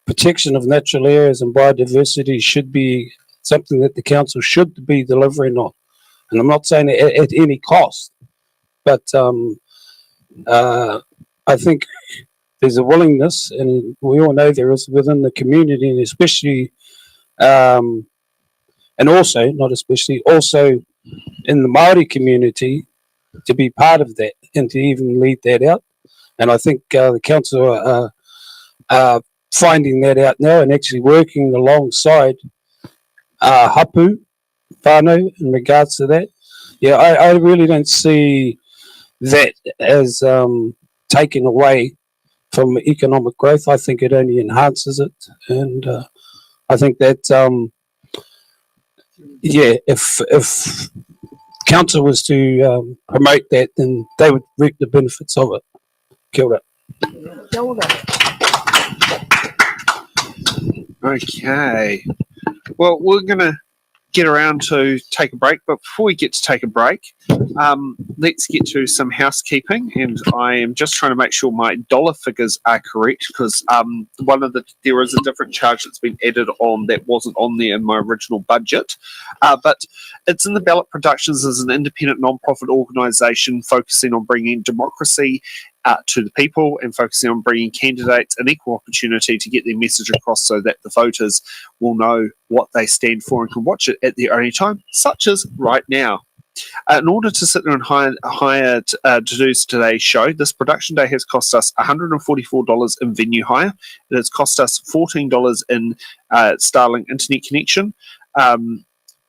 protection of natural areas and biodiversity should be something that the council should be delivering on. And I'm not saying at any cost, but I think there's a willingness, and we all know there is within the community, and especially, and also, not especially, also in the Māori community, to be part of that and to even lead that out. And I think the council are finding that out now and actually working alongside hapu whānau in regards to that. Yeah, I really don't see that as taking away from economic growth. I think it only enhances it, and I think that if council was to promote that, then they would reap the benefits of it. Kia ora. Okay. Well, we're going to get around to take a break, but before we get to take a break, let's get to some housekeeping, and I am just trying to make sure my dollar figures are correct, because there is a different charge that's been added on that wasn't on there in my original budget, but It's in the Ballot Productions as an independent non-profit organisation focusing on bringing democracy to the people and focusing on bringing candidates an equal opportunity to get their message across so that the voters will know what they stand for and can watch it at their own time, such as right now. In order to sit there and hire to do today's show, this production day has cost us $144 in venue hire. It has cost us $14 in Starlink internet connection.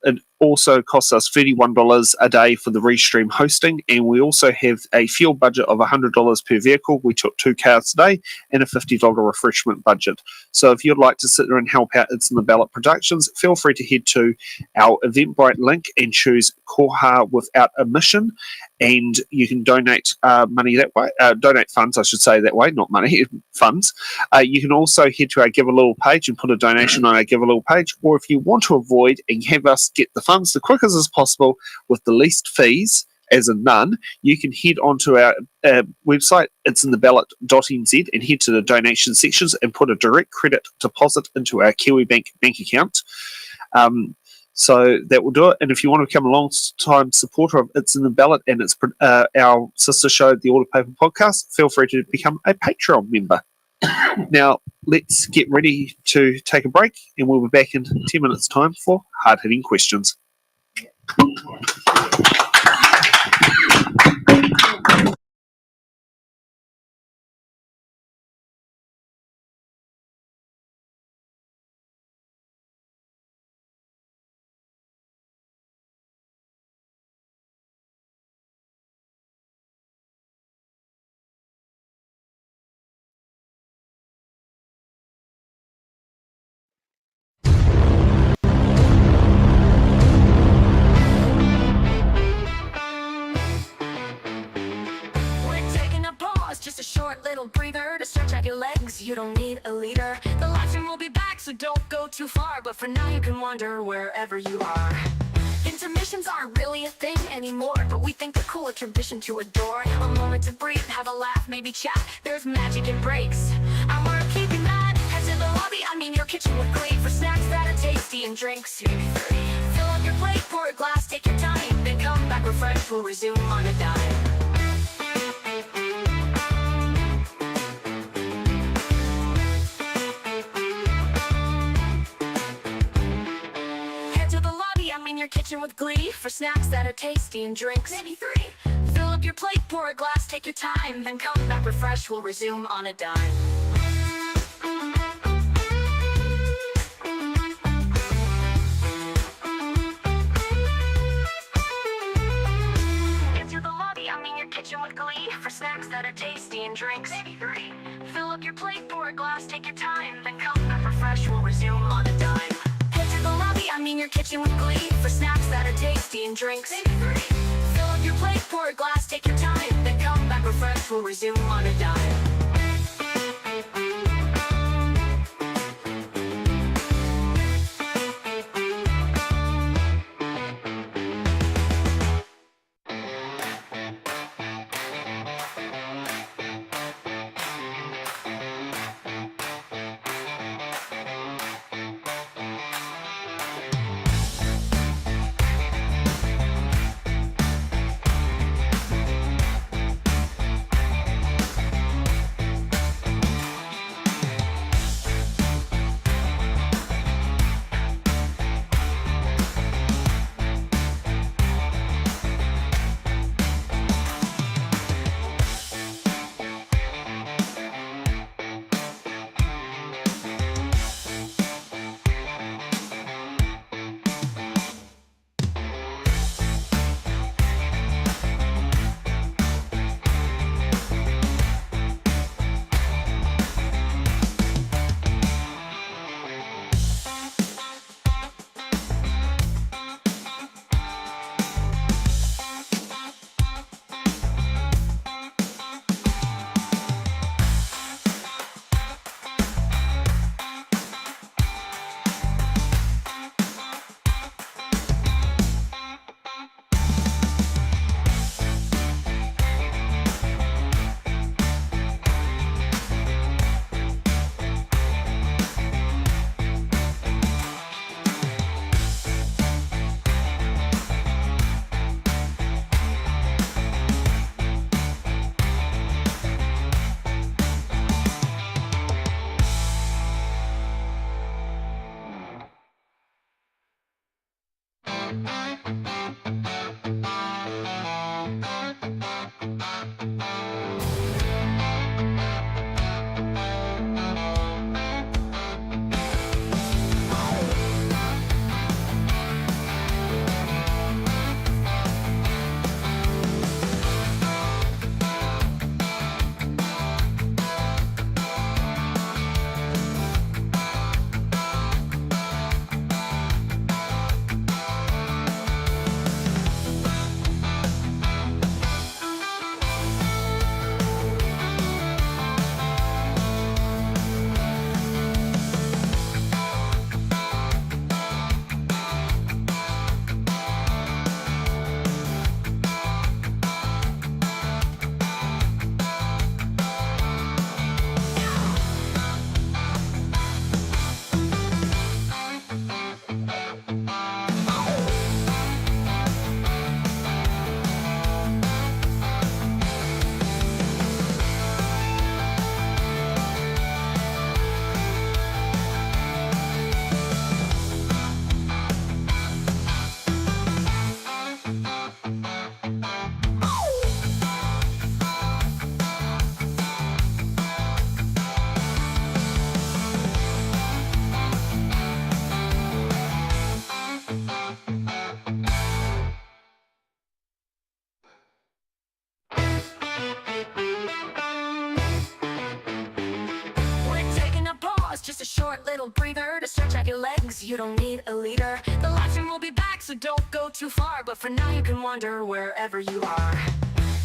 It also costs us $31 a day for the restream hosting, and we also have a fuel budget of $100 per vehicle. We took 2 cars today and a $50 refreshment budget. So if you'd like to sit there and help out It's in the Ballot Productions, feel free to head to our Eventbrite link and choose Koha without a mission, and you can donate money that way, donate funds, I should say that way, not money, funds. You can also head to our Give a Little page and put a donation on our Give a Little page, or if you want to avoid and have us get the funds the quickest as possible with the least fees, as in none, you can head onto our website, it'sintheballot.nz, and head to the donation sections and put a direct credit deposit into our KiwiBank bank account. So that will do it. And if you want to become a long-time supporter of It's in the Ballot and it's our sister show, the Order Paper Podcast, feel free to become a Patreon member. Now, let's get ready to take a break, and we'll be back in 10 minutes' time for hard-hitting questions. We're taking a pause, just a short little breather to stretch out your legs. You don't need a leader. The live stream will be back, so don't go too far. But for now, you can wander wherever you are. Intermissions aren't really a thing anymore, but we think they're cool, a tradition to adore. A moment to breathe, have a laugh, maybe chat. There's magic in breaks, and we're keeping that. Head to the lobby, I mean your kitchen with glee, for snacks that are tasty and drinks. Fill up your plate, pour a glass, take your time, then come back refreshed. We'll resume on a dime. Your kitchen with glee, for snacks that are tasty and drinks. Maybe 3. Fill up your plate, pour a glass, take your time, then come back refreshed. We'll resume on a dime. Into the lobby, I mean your kitchen with glee, for snacks that are tasty and drinks. Maybe 3. Fill up your plate, pour a glass, take your time, then come back refreshed. We'll resume on a dime. The lobby, I mean your kitchen with glee, for snacks that are tasty and drinks. Maybe 3. Fill up your plate, pour a glass, take your time, then come back refreshed. We'll resume on a dime. little breather to stretch out your legs. You don't need a leader. The live stream will be back, so don't go too far. But for now, you can wander wherever you are.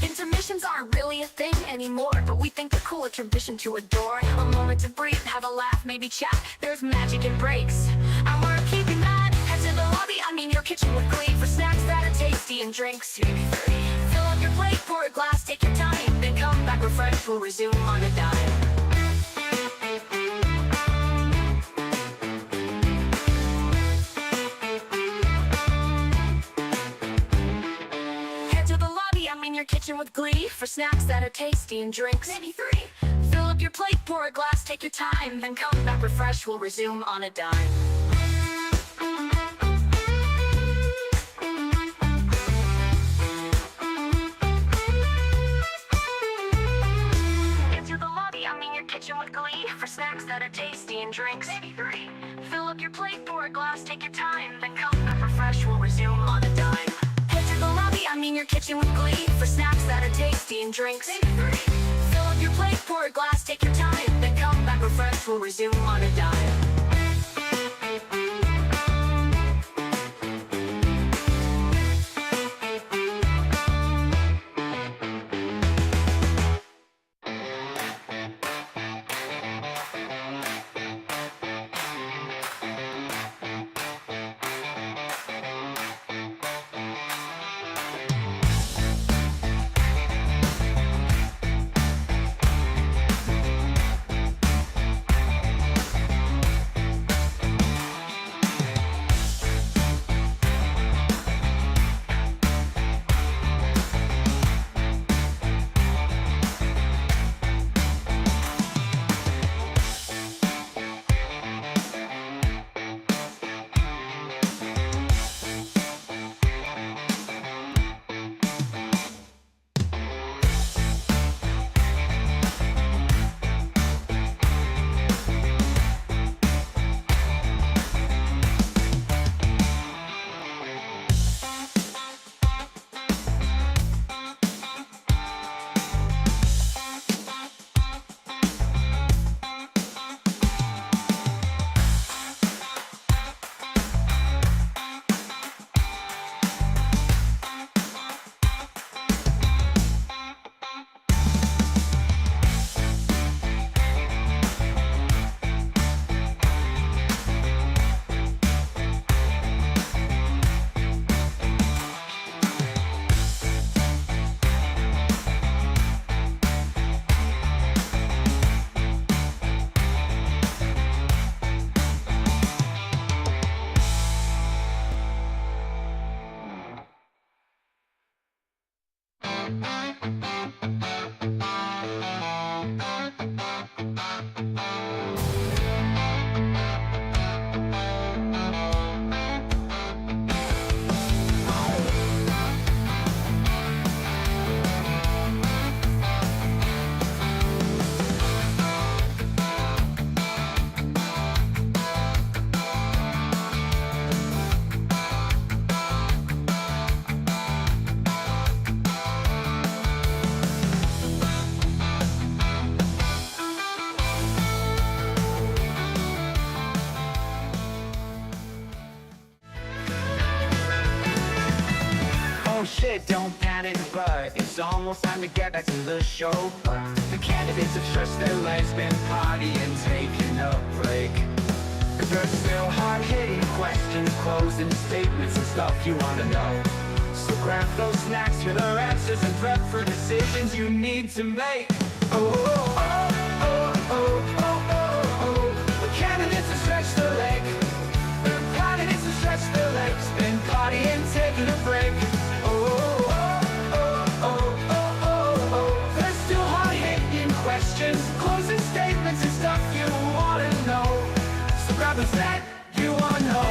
Intermissions aren't really a thing anymore, but we think they're cool, a tradition to adore. A moment to breathe, have a laugh, maybe chat. There's magic in breaks, and we're keeping that. Head to the lobby, I mean your kitchen with glee, for snacks that are tasty and drinks. Fill up your plate, pour a glass, take your time, then come back refreshed. We'll resume on a dime. Your kitchen with glee, for snacks that are tasty and drinks. Maybe 3. Fill up your plate, pour a glass, take your time, then come back refreshed. We'll resume on a dime. Get to the lobby, I mean your kitchen with glee, for snacks that are tasty and drinks. Maybe 3. Fill up your plate, pour a glass, take your time, then come back refreshed. We'll resume on a dime. The lobby, I mean your kitchen with glee, for snacks that are tasty and drinks. Fill up your plate, pour a glass, take your time, then come back refreshed. We'll resume on a dime. shit, don't panic, but it's almost time to get back to the show. The candidates have stretched their legs, been partying, taking a break. Cause there's still hard-hitting questions, closing statements and stuff you wanna know. So grab those snacks for their answers and prep for decisions you need to make. Oh, oh, oh, oh, oh, oh, oh, oh. The candidates have stretched their leg. The candidates have stretched their legs, been partying, taking a break. Oh, oh, oh, oh, oh, oh, oh. There's still hard-hitting questions, closing statements and stuff you wanna know. So grab a snack you wanna know.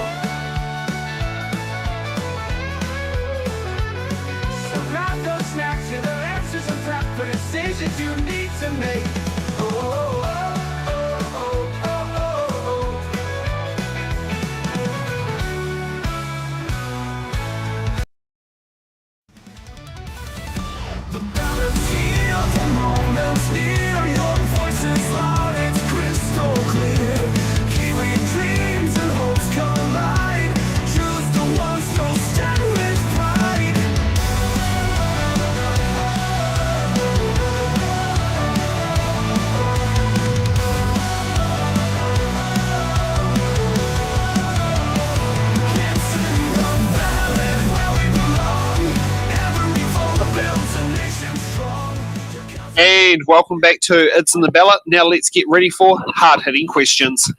So grab those snacks and their answers and prep for decisions you need to make. Oh, oh, oh, oh, oh, oh, oh. The ballot's here, the moment's near. Your voice is loud, it's crystal clear. Kiwi And welcome back to It's in the Ballot. Now let's get ready for hard-hitting questions.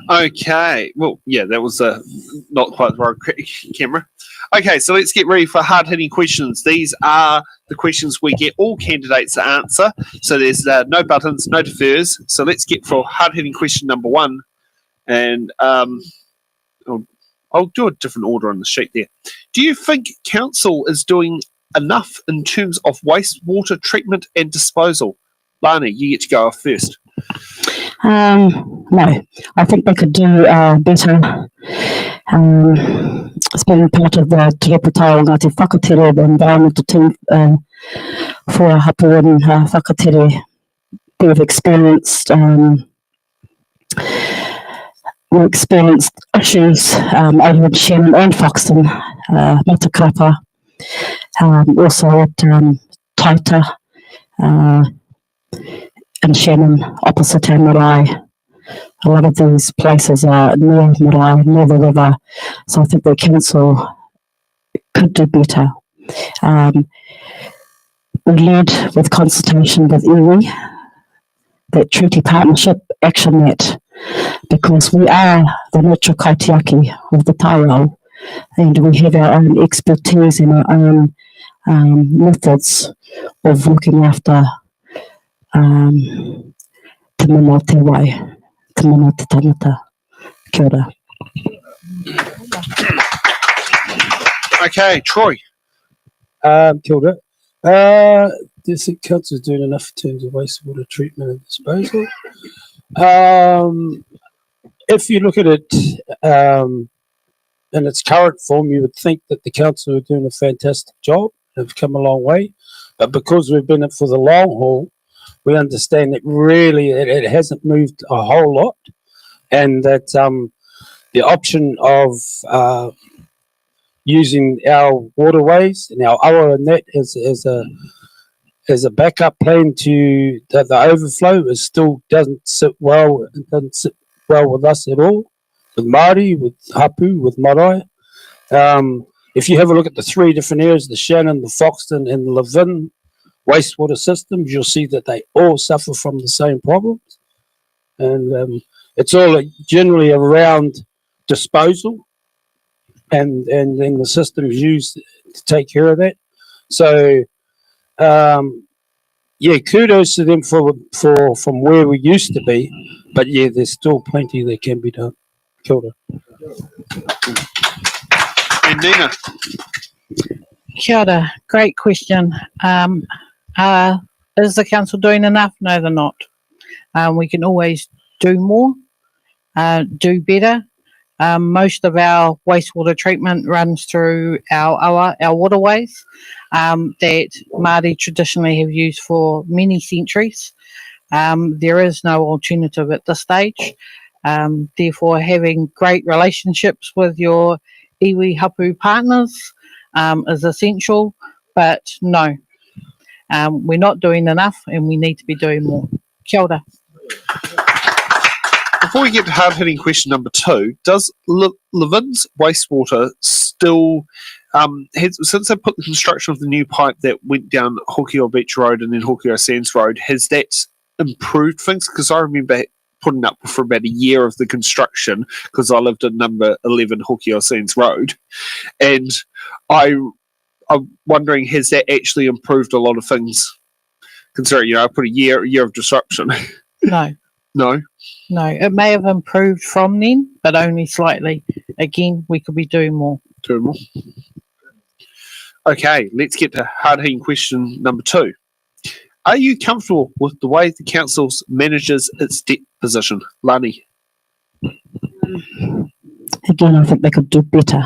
Okay, well, yeah, that was not quite the right camera. Okay, so let's get ready for hard-hitting questions. These are the questions we get all candidates to answer. So there's no buttons, no defers. So let's get for hard-hitting question number 1. And I'll do a different order on the sheet there. Do you think council is doing enough in terms of wastewater treatment and disposal? Lani, you get to go off first. No, I think they could do better. It's been part of the Te Reo Ngāti Whakatere, the environmental team for Hapu and Whakatere. We've experienced issues over in Shannon and Foxton, Matakarapa, also at Taita, and Shannon, opposite our marae. A lot of these places are near marae, near the river, so I think the council could do better. We led with consultation with iwi, that treaty partnership action net, because we are the Nurture Kaitiaki of the Taiao, and we have our own expertise and our own methods of looking after te mana te wai, te mana te tangata. Kia ora. Okay, Troy. Kia ora. Do you think council is doing enough in terms of wastewater treatment and disposal? If you look at it in its current form, you would think that the council are doing a fantastic job. They've come a long way, but because we've been in it for the long haul, we understand that really it hasn't moved a whole lot, and that the option of using our waterways and our awa and that as a backup plan to the overflow is still doesn't sit well. It doesn't sit well with us at all, with Māori, with Hapu, with marae. If you have a look at the 3 different areas, the Shannon, the Foxton and the Levin wastewater systems, you'll see that they all suffer from the same problems. And it's all generally around disposal and then the systems used to take care of that. So, yeah, kudos to them for from where we used to be, but yeah, there's still plenty that can be done. Kia ora. And Nina. Kia ora. Great question. Is the council doing enough? No, they're not. We can always do more, do better. Most of our wastewater treatment runs through our waterways that Māori traditionally have used for many centuries. There is no alternative at this stage. Therefore, having great relationships with your iwi hapu partners is essential, but no, we're not doing enough and we need to be doing more. Kia ora. Before we get to hard-hitting question number 2, does Levin's wastewater still, since they put the construction of the new pipe that went down Hokio Beach Road and then Hokio Sands Road, has that improved things? Because I remember putting up for about a year of the construction, because I lived in number 11 Hokio Sands Road, and I'm wondering, has that actually improved a lot of things? Considering, I put a year of disruption. No. No? No, it may have improved from then, but only slightly. Again, we could be doing more. Doing more. Okay, let's get to hard-hitting question number 2. Are you comfortable with the way the council manages its debt position? Lani? Again, I think they could do better.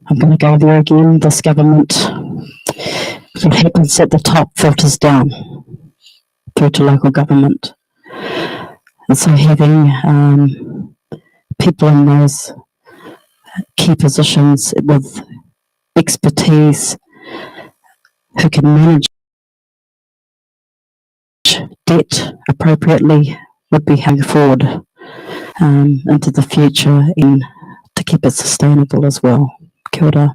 I'm going to go there again. This government What happens at the top filters down through to local government. And so having people in those key positions with expertise who can manage debt appropriately would be going forward into the future and to keep it sustainable as well. Kia ora.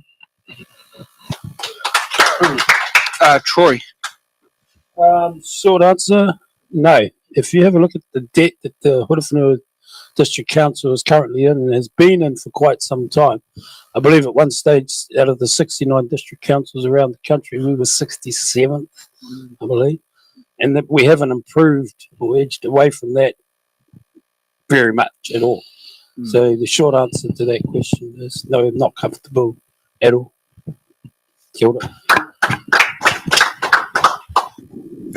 Troy. Short answer, no. If you have a look at the debt that the Horowhenua District Council is currently in and has been in for quite some time, I believe at one stage out of the 69 district councils around the country, we were 67th, I believe, and that we haven't improved or edged away from that very much at all. So the short answer to that question is no, I'm not comfortable at all. Kia ora.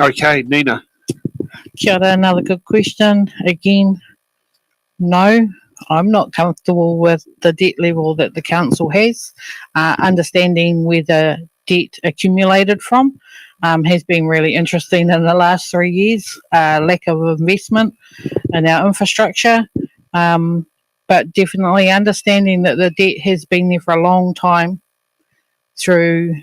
Okay, Nina. Kia ora, another good question. Again, no, I'm not comfortable with the debt level that the council has. Understanding where the debt accumulated from has been really interesting in the last 3 years. Lack of investment in our infrastructure, but definitely understanding that the debt has been there for a long time through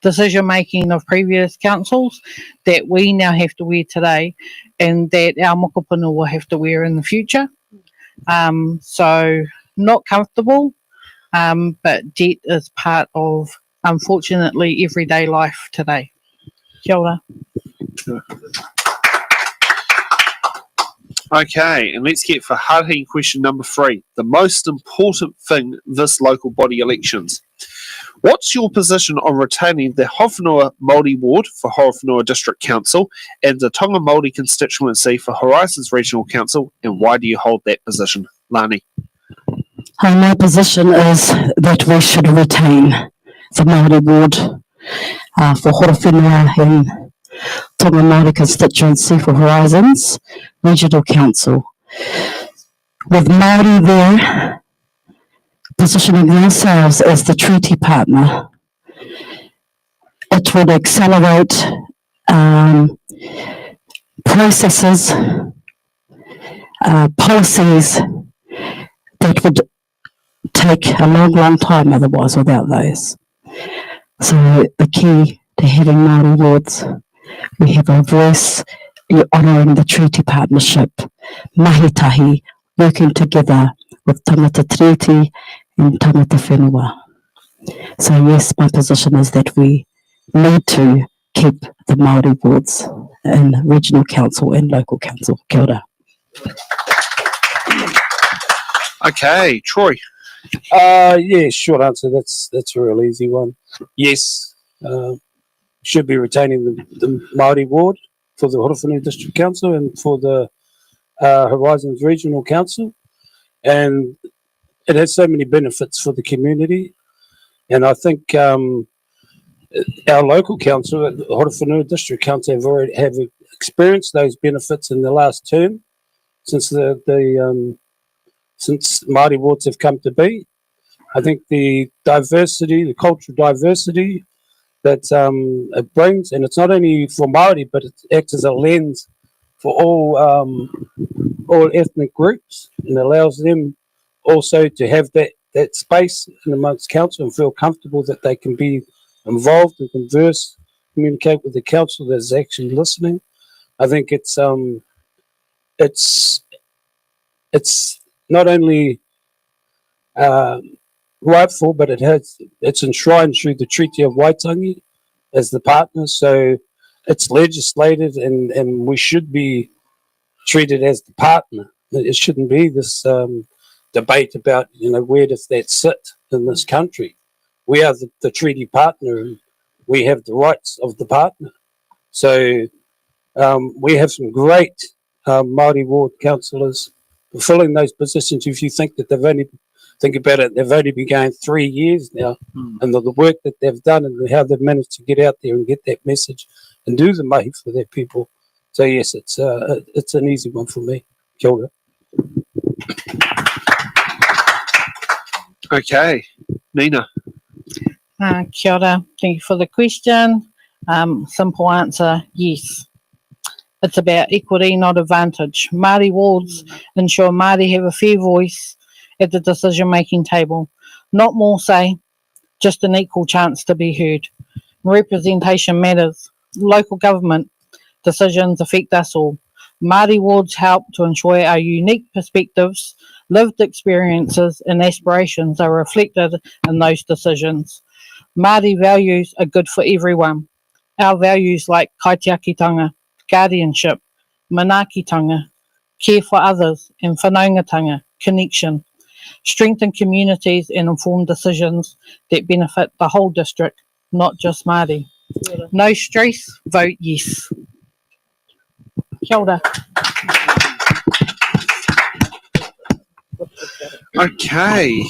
decision making of previous councils that we now have to wear today and that our mokopuna will have to wear in the future. So not comfortable, but debt is part of, unfortunately, everyday life today. Kia ora. Okay, and let's get for Hahi question number 3. The most important thing this local body elections. What's your position on retaining the Horowhenua Māori ward for Horowhenua District Council and the Tonga Māori constituency for Horizons Regional Council, and why do you hold that position? Lani. My position is that we should retain the Māori ward for Horowhenua and Tonga Māori constituency for Horizons Regional Council. With Māori there, positioning ourselves as the treaty partner, it would accelerate processes, policies that would take a long time otherwise without those. So the key to having Māori wards, we have a voice, you're honouring the treaty partnership, mahitahi, working together with tangata treaty and tangata whenua. So yes, my position is that we need to keep the Māori wards in regional council and local council. Kia ora. Okay, Troy. Yeah, short answer. That's a real easy one. Yes, should be retaining the Māori ward for the Horowhenua District Council and for the Horizons Regional Council, and it has so many benefits for the community. And I think our local council, the Horowhenua District Council, have experienced those benefits in the last term since since Māori wards have come to be. I think the diversity, the cultural diversity that it brings, and it's not only for Māori, but it acts as a lens for all ethnic groups, and allows them also to have that space in amongst council and feel comfortable that they can be involved and converse, communicate with the council that's actually listening. I think it's not only rightful, but it's enshrined through the Treaty of Waitangi as the partner. So it's legislated, and we should be treated as the partner. It shouldn't be this debate about where does that sit in this country. We are the treaty partner, and we have the rights of the partner. So we have some great Māori ward councillors fulfilling those positions. If you think that they've only been going 3 years now, and the work that they've done and how they've managed to get out there and get that message and do the mahi for their people. So yes, it's an easy one for me. Kia ora. Okay, Nina. Kia ora. Thank you for the question. Simple answer, yes. It's about equity, not advantage. Māori wards ensure Māori have a fair voice at the decision-making table. Not more say, just an equal chance to be heard. Representation matters. Local government decisions affect us all. Māori wards help to ensure our unique perspectives, lived experiences and aspirations are reflected in those decisions. Māori values are good for everyone. Our values like kaitiakitanga, guardianship, manaakitanga, care for others and whanaungatanga, connection, strengthen communities and inform decisions that benefit the whole district, not just Māori. No stress, vote yes. Kia ora. Okay,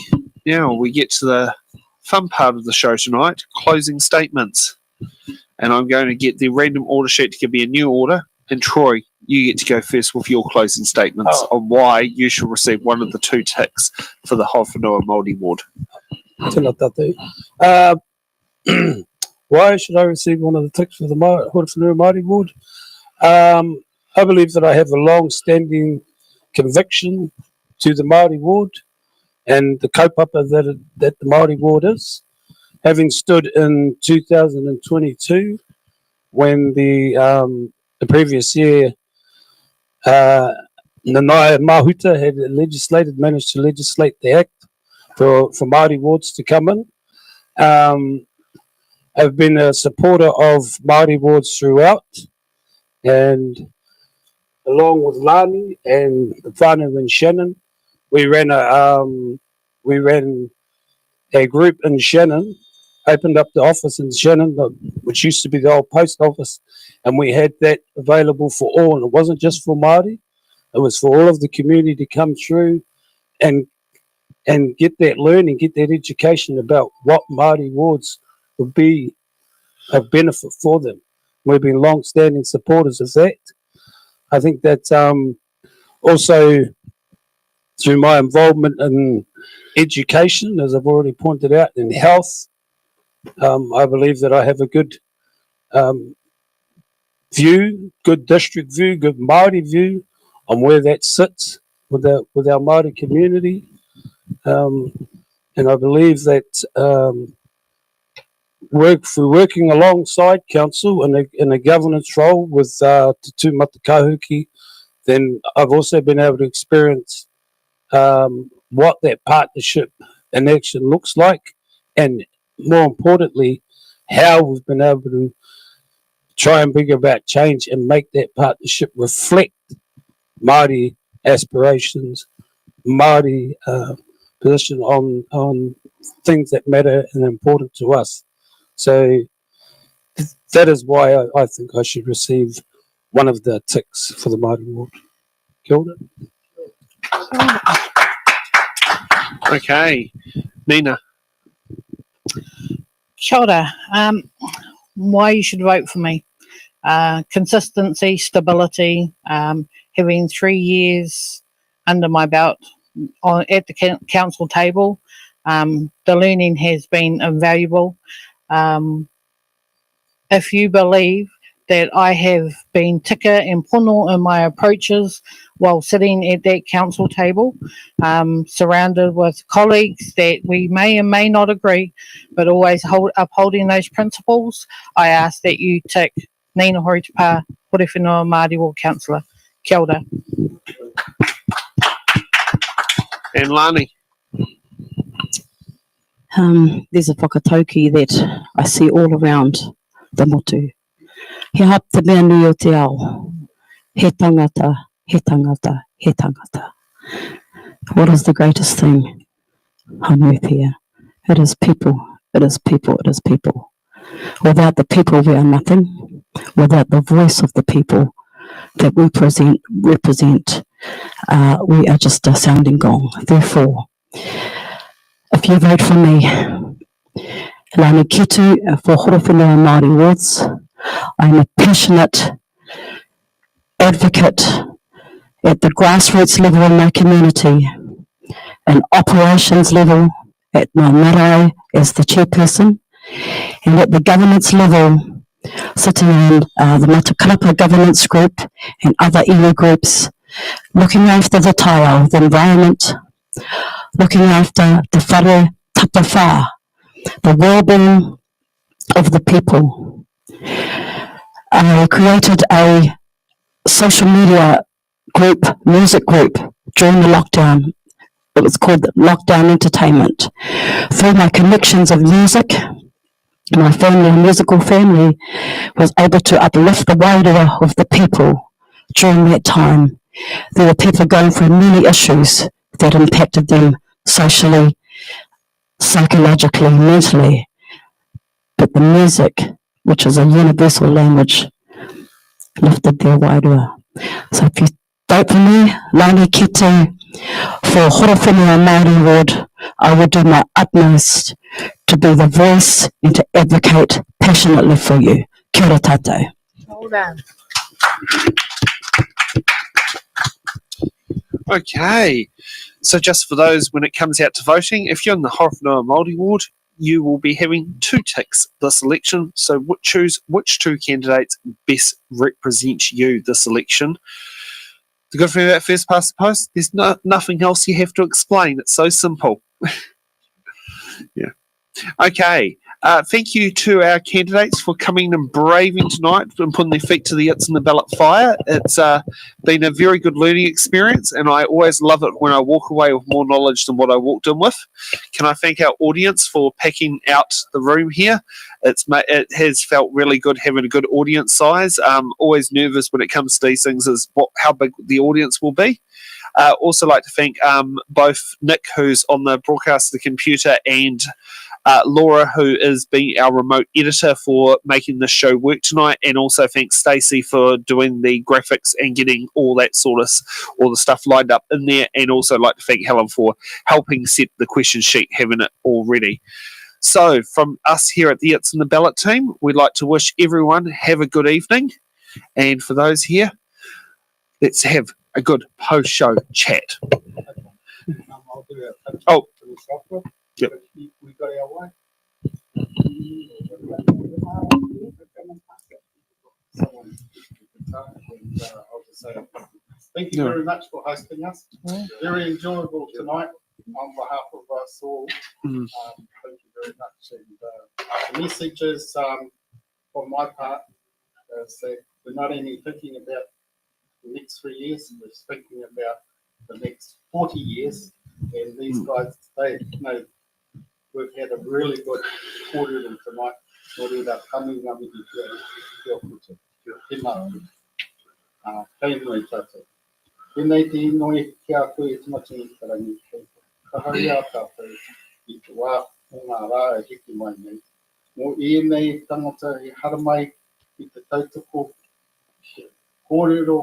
now we get to the fun part of the show tonight, closing statements. And I'm going to get the random order sheet to give me a new order. And Troy, you get to go first with your closing statements on why you should receive one of the 2 ticks for the Horowhenua Māori ward. Tēnā tātou. Why should I receive one of the ticks for the Horowhenua Māori ward? I believe that I have a long-standing conviction to the Māori ward and the kaupapa that the Māori ward is. Having stood in 2022 when the previous year Nanaia Mahuta had managed to legislate the act for Māori wards to come in. I've been a supporter of Māori wards throughout, and along with Lani and the whānau in Shannon, we ran a group in Shannon, opened up the office in Shannon, which used to be the old post office, and we had that available for all. And it wasn't just for Māori; it was for all of the community to come through and get that learning, get that education about what Māori wards would be a benefit for them. We've been long-standing supporters of that. I think that also through my involvement in education, as I've already pointed out, in health, I believe that I have a good view, good district view, good Māori view on where that sits with our Māori community. And I believe that through working alongside council in a governance role with Te Tū Matakahuki, then I've also been able to experience what that partnership in action looks like, and more importantly, how we've been able to try and bring about change and make that partnership reflect Māori aspirations, Māori position on things that matter and are important to us. So that is why I think I should receive one of the ticks for the Māori ward. Kia ora. Okay, Nina. Kia ora. Why you should vote for me? Consistency, stability, having 3 years under my belt at the council table. The learning has been invaluable. If you believe that I have been tika and pono in my approaches while sitting at that council table, surrounded with colleagues that we may and may not agree, but always upholding those principles, I ask that you tick Nina Horowhenua Māori Ward Councillor. Kia ora. And Lani. There's a whakatauki that I see all around the motu. He hap te mea nui o te ao. He tangata, he tangata, he tangata. What is the greatest thing on earth here? It is people, it is people, it is people. Without the people we are nothing. Without the voice of the people that we represent, we are just a sounding gong. Therefore, if you vote for me, Lani Kitu for Horowhenua Māori wards, I'm a passionate advocate at the grassroots level in my community, and operations level at my marae as the chairperson, and at the governance level sitting in the Matakarapa governance group and other iwi groups, looking after the taiao, the environment, looking after the whare tatawha, the well-being of the people. I created a social media group, music group, during the lockdown. It was called Lockdown Entertainment. Through my connections of music, my family, musical family, was able to uplift the wairua of the people during that time. There were people going through many issues that impacted them socially, psychologically, mentally. But the music, which is a universal language, lifted their wairua. So if you vote for me, Lani Kite, for Horowhenua Māori Award, I will do my utmost to be the voice and to advocate passionately for you. Kia ora tātou. Well done. Okay, so just for those when it comes out to voting, if you're in the Horowhenua Māori Ward, you will be having 2 ticks this election. So choose which 2 candidates best represent you this election. The good thing about first past the post, there's nothing else you have to explain. It's so simple. Yeah. Okay. Thank you to our candidates for coming and braving tonight and putting their feet to the It's in the Ballot fire. It's been a very good learning experience, and I always love it when I walk away with more knowledge than what I walked in with. Can I thank our audience for packing out the room here? It has felt really good having a good audience size. Always nervous when it comes to these things is how big the audience will be. Also like to thank both Nick, who's on the broadcast, the computer, and Laura, who is being our remote editor, for making this show work tonight, and also thanks Stacey for doing the graphics and getting all the stuff lined up in there, and also like to thank Helen for helping set the question sheet, having it all ready. So from us here at the It's in the Ballot team, we'd like to wish everyone have a good evening, and for those here, let's have a good post-show chat. I'll do it. Oh. Yep. We got our way. I'll just say thank you very much for hosting us. Very enjoyable tonight on behalf of us all. Thank you very much. And the messages on my part is that we're not only thinking about the next 3 years, we're thinking about the next 40 years. And these guys, they know we've had a really good kōrero tonight. Kōrero coming up with your future, your tēnā. Kei noi tātou. Tēnei te inoi kia koe e tamati i karangi. Ka hari a tātou i te wā o ngā rā e hiki mai nei. Mō ēnei tangata e hara mai i te tautoko kōrero,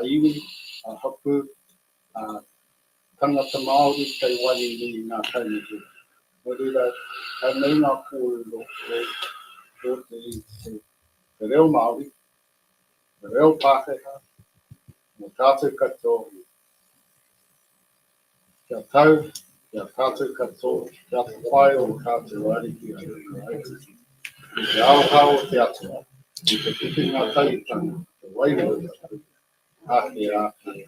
iwi, hapu, tangata Māori kei wani ni ngā kainiki. Mō reira, kai nei ngā kōrero o te reo Māori, te reo Pākehā, mō tātou katoa, kia tau, kia tātou katoa, kia te whai o tātou ariki a reo. I te Awahou o te atua, i te whiwhinga taitanga, te wairua, ake ake.